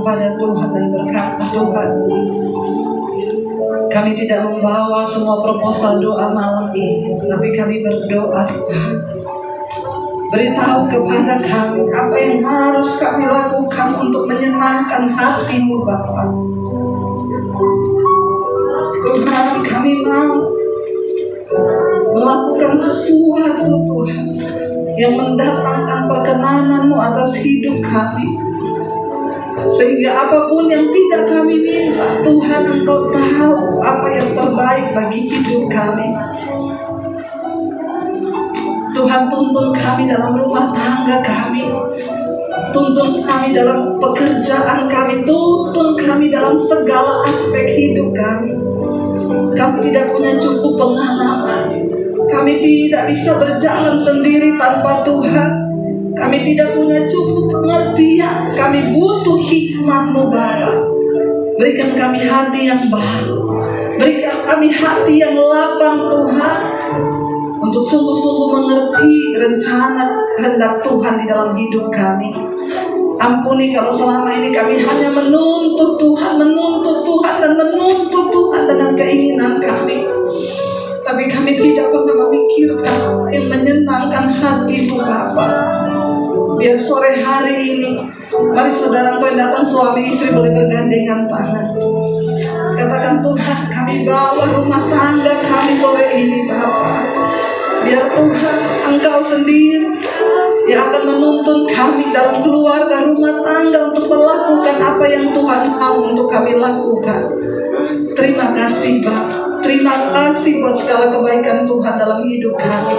[SPEAKER 4] datang pada Tuhan dan berkata, Tuhan, kami tidak membawa semua proposal doa malam ini, tapi kami berdoa, Tuhan, beritahu kepada kami apa yang harus kami lakukan untuk menyenangkan hati-Mu, Bapa. Tuhan, kami mau melakukan sesuatu, Tuhan, yang mendatangkan perkenanan-Mu atas hidup kami. Sehingga apapun yang tidak kami minta, Tuhan, Engkau tahu apa yang terbaik bagi hidup kami. Tuhan, tuntun kami dalam rumah tangga kami, tuntun kami dalam pekerjaan kami, tuntun kami dalam segala aspek hidup kami. Kami tidak punya cukup pengalaman, kami tidak bisa berjalan sendiri tanpa Tuhan. Kami tidak punya cukup pengertian, kami butuh hikmat-Mu, Bapa. Berikan kami hati yang baru, berikan kami hati yang lapang, Tuhan, untuk sungguh-sungguh mengerti rencana kehendak Tuhan di dalam hidup kami. Ampuni kalau selama ini kami hanya menuntut Tuhan dan menuntut Tuhan dengan keinginan kami. Tapi kami tidak pernah memikirkan yang menyenangkan hati-Mu, Bapa. Biar sore hari ini, mari saudara yang datang suami istri boleh bergandengan tangan. Katakan, Tuhan, kami bawa rumah tangga kami sore ini, Bapa. Biar Tuhan, Engkau sendiri yang akan menuntun kami dalam keluarga rumah tangga untuk melakukan apa yang Tuhan mau untuk kami lakukan. Terima kasih, Bapa. Terima kasih buat segala kebaikan Tuhan dalam hidup kami.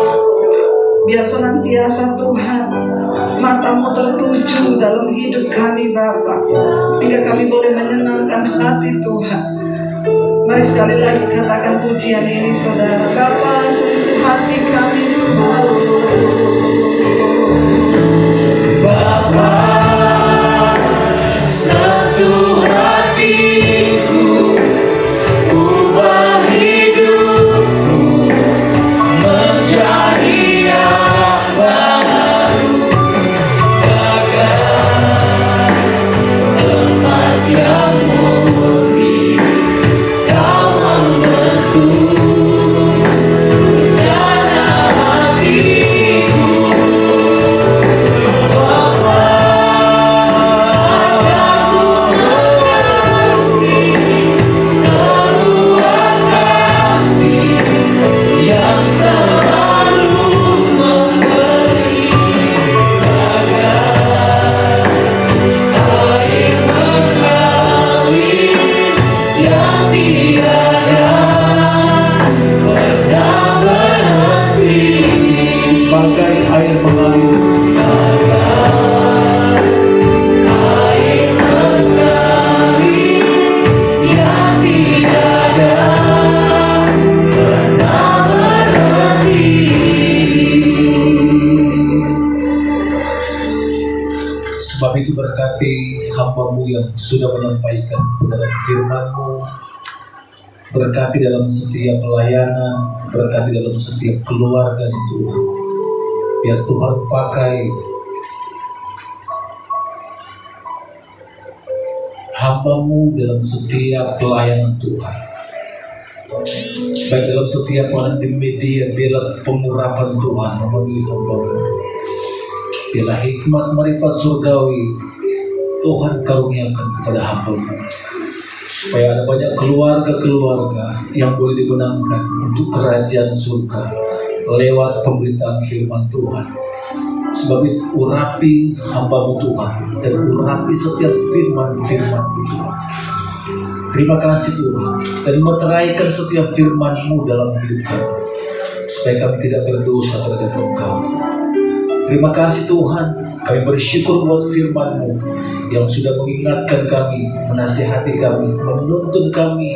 [SPEAKER 4] Biar senantiasa Tuhan, mata-Mu tertuju dalam hidup kami, Bapa, sehingga kami boleh menyenangkan hati Tuhan. Mari sekali lagi katakan pujian ini, saudara. Bapa, sungguh hati kami
[SPEAKER 3] Bapa, satu hatiku, ubah hidupku menjadi yang baru, bagaikan emas yang murni. Kau membentuk rencana hatiku. Bapa, ajarku mengerti sebuah kasih yang selalu memberi, bagaikan air mengalir yang tiada pernah berhenti,
[SPEAKER 1] Bagai air mengalir,
[SPEAKER 3] air mengalir yang tiada pernah berhenti.
[SPEAKER 1] sebab itu berkati hamba-Mu yang sudah menyampaikan kebenaran firman-Mu. Berkati dalam setiap pelayanan, berkati dalam setiap keluarga Tuhan. Biar Tuhan pakai hamba-Mu dalam setiap pelayanan Tuhan. Baik dalam setiap pelayanan di media, biarlah pengurapan Tuhan memenuhi hamba-Mu. Biarlah hikmat marifat surgawi Tuhan karuniakan kepada hamba-Mu, supaya ada banyak keluarga-keluarga yang boleh dibenangkan untuk kerajaan surga lewat pemberitaan firman Tuhan. Sebab itu urapi hamba-Mu Tuhan, dan urapi setiap firman-firman Tuhan. Terima kasih Tuhan, dan meteraikan setiap firman-Mu dalam hidup kami, supaya kami tidak berdosa terhadap Engkau. Terima kasih Tuhan, kami bersyukur buat firman-Mu yang sudah mengingatkan kami, menasihati kami, menuntun kami,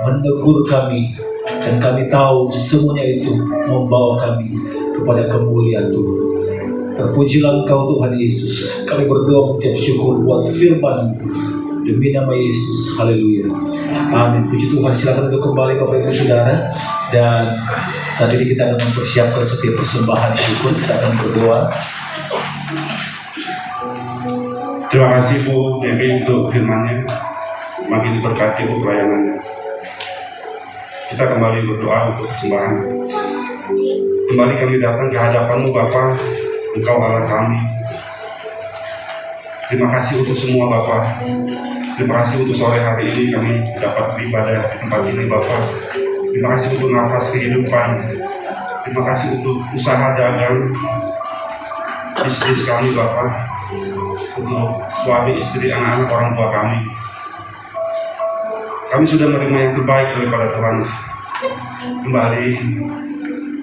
[SPEAKER 1] menegur kami, dan kami tahu semuanya itu membawa kami kepada kemuliaan Tuhan. Terpujilah Engkau Tuhan Yesus. Kami berdoa mengucap syukur buat firman-Mu demi nama Yesus. Haleluya. Amin. Puji Tuhan. Silakan untuk kembali Bapak Ibu Saudara. Dan saat ini kita akan mempersiapkan setiap persembahan syukur. Kita akan berdoa.
[SPEAKER 5] Terima kasih Bu Devi untuk firman-Nya. Makin diberkati Bu pelayanannya. Kita kembali berdoa untuk persembahan. Kembali kami datang ke hadapan-Mu Bapa, Engkau Allah kami. Terima kasih untuk semua Bapa. Terima kasih untuk sore hari ini kami dapat beribadah di tempat ini Bapa. Terima kasih untuk nafas kehidupan. Terima kasih untuk usaha dagang bisnis kami Bapa. Untuk suami, istri, anak-anak, orang tua kami. Kami sudah menerima yang terbaik daripada Tuhan. Kembali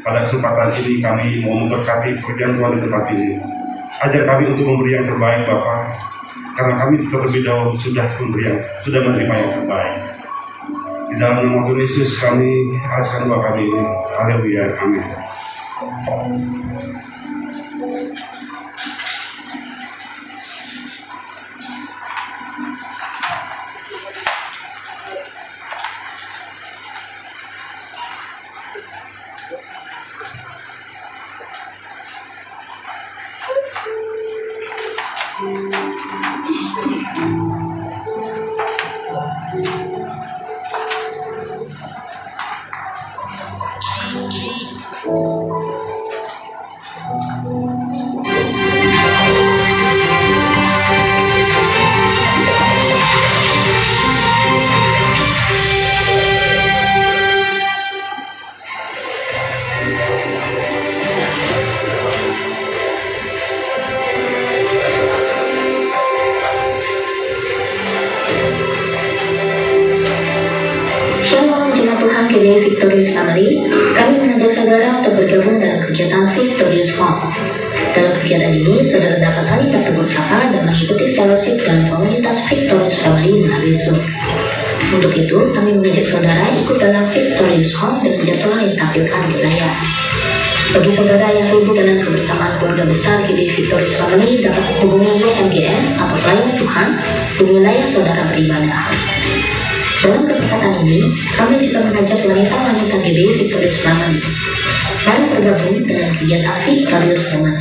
[SPEAKER 5] pada kesempatan ini kami mau memberkati pekerjaan Tuhan di tempat ini. Ajar kami untuk memberi yang terbaik Bapa, karena kami terlebih dahulu sudah menerima yang terbaik. Di dalam nama Tuhan Yesus kami alaskan doa kami ini. Haleluya, amin.
[SPEAKER 6] Shalom jemaat Tuhan GBI Victorious Family. Kami mengajak saudara untuk bergabung dalam kegiatan Victorious Home. Dalam kegiatan ini, saudara dapat saling bertegur sapa dan mengikuti fellowship dalam komunitas Victorious Family melalui Zoom. Untuk itu, kami mengajak saudara ikut dalam Victorious Home dengan jadwal yang ditampilkan di layar. Bagi saudara yang rindu dalam kebersamaan keluarga besar GBI Victorious Family dapat menghubungi YMGS atau pelayan Tuhan di wilayah saudara beribadah. Dalam kesempatan ini, kami juga mengajak wanita-wanita GBI Victorious Family. Mari bergabung dalam kegiatan Victorious Woman.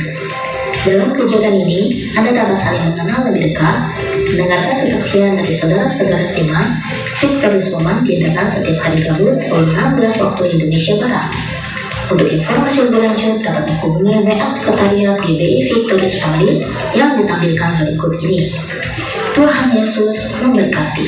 [SPEAKER 6] Dalam kegiatan ini, Anda dapat saling mengenal lebih dekat, mendengarkan kesaksian dari saudara-saudara Siman. Victorious Woman diadakan setiap hari Rabu pukul 16 waktu Indonesia Barat. Untuk informasi lebih lanjut, dapat menghubungi WA Sekretariat GBI Victorious Family yang ditampilkan berikut ini. Tuhan Yesus memberkati.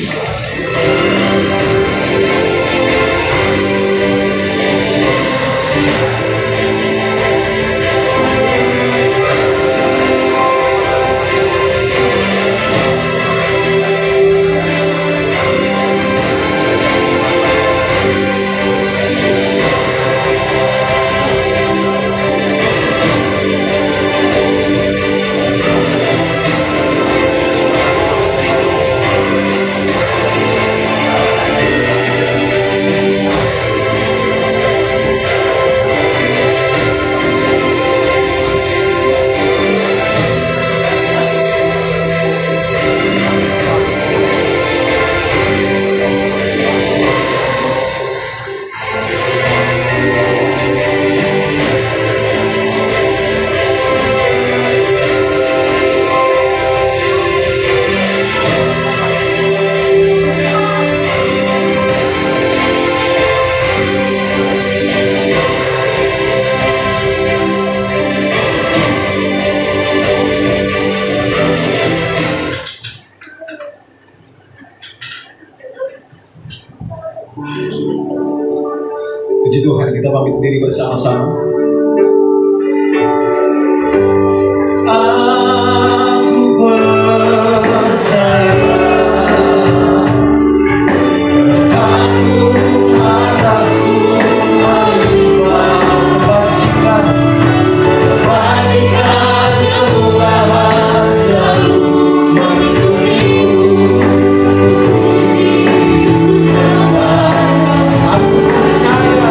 [SPEAKER 7] Puji Tuhan, kita pamit diri bersama-sama. Aku percaya Tuhanmu atasku melimpah kebajikan kemurahan selalu mengikutiku. Aku percaya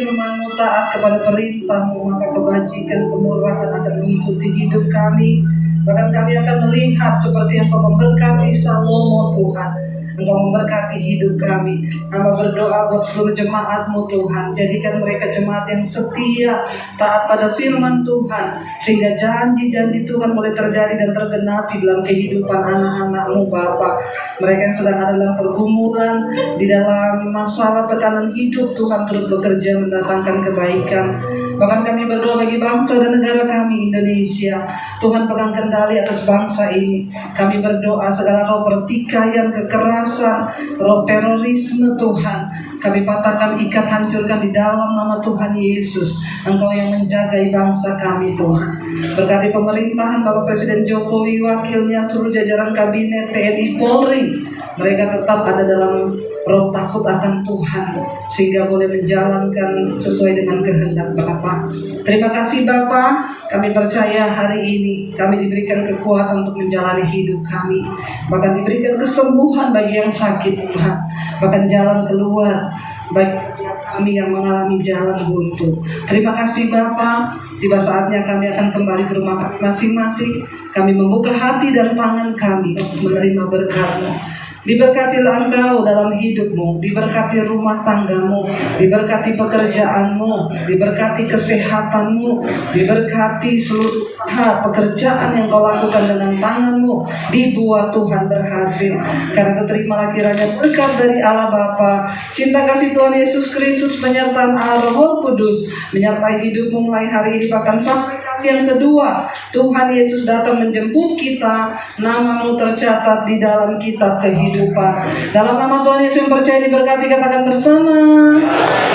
[SPEAKER 4] firman-Mu, taat kepada perintah-Mu, maka kebajikan, kemurahan akan mengikuti hidup kami. Bahkan kami akan melihat seperti Engkau memberkati Salomo Tuhan. Engkau memberkati hidup kami. Hamba berdoa buat seluruh jemaat-Mu Tuhan. Jadikan mereka jemaat yang setia, taat pada firman Tuhan. Sehingga janji-janji Tuhan boleh terjadi dan tergenapi dalam kehidupan anak-anak-Mu Bapa. Mereka yang sedang ada dalam pergumulan, di dalam masalah tekanan hidup, Tuhan turut bekerja mendatangkan kebaikan. Bahkan kami berdoa bagi bangsa dan negara kami Indonesia. Tuhan pegang kendali atas bangsa ini. Kami berdoa segala roh pertikaian, kekerasan, roh terorisme Tuhan, kami patahkan, ikat, hancurkan di dalam nama Tuhan Yesus. Engkau yang menjaga bangsa kami Tuhan. Berkati pemerintahan Bapak Presiden Jokowi, wakilnya, seluruh jajaran kabinet, TNI, Polri. Mereka tetap ada dalam roh takut akan Tuhan, sehingga boleh menjalankan sesuai dengan kehendak Bapa. Terima kasih Bapa. Kami percaya hari ini kami diberikan kekuatan untuk menjalani hidup kami. Bahkan diberikan kesembuhan bagi yang sakit Tuhan. Bahkan jalan keluar bagi kami yang mengalami jalan buntu. Terima kasih Bapa. Tiba saatnya kami akan kembali ke rumah masing-masing. Kami membuka hati dan tangan kami untuk menerima berkat-Mu. Diberkatilah Engkau dalam hidupmu, diberkati rumah tanggamu, diberkati pekerjaanmu, diberkati kesehatanmu, diberkati seluruh usaha pekerjaan yang kau lakukan dengan tanganmu, dibuat Tuhan berhasil. Karena itu terimalah kiranya berkat dari Allah Bapa, cinta kasih Tuhan Yesus Kristus, penyertaan Allah Roh Kudus menyertai hidupmu mulai hari ini bahkan sampai yang kedua, Tuhan Yesus datang menjemput kita, nama-Mu tercatat di dalam kitab kehidupan. Dalam nama Tuhan Yesus yang percaya diberkati, katakan bersama.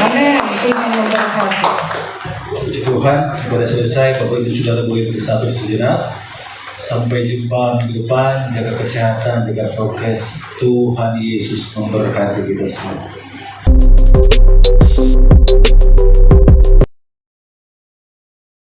[SPEAKER 4] Amin. Tuhan memberkati.
[SPEAKER 7] Puji Tuhan, sudah selesai. Bapak Ibu Saudara boleh bersatu sejenak. Sampai jumpa minggu depan. Jaga kesehatan, jaga prokes. Tuhan Yesus memberkati kita semua.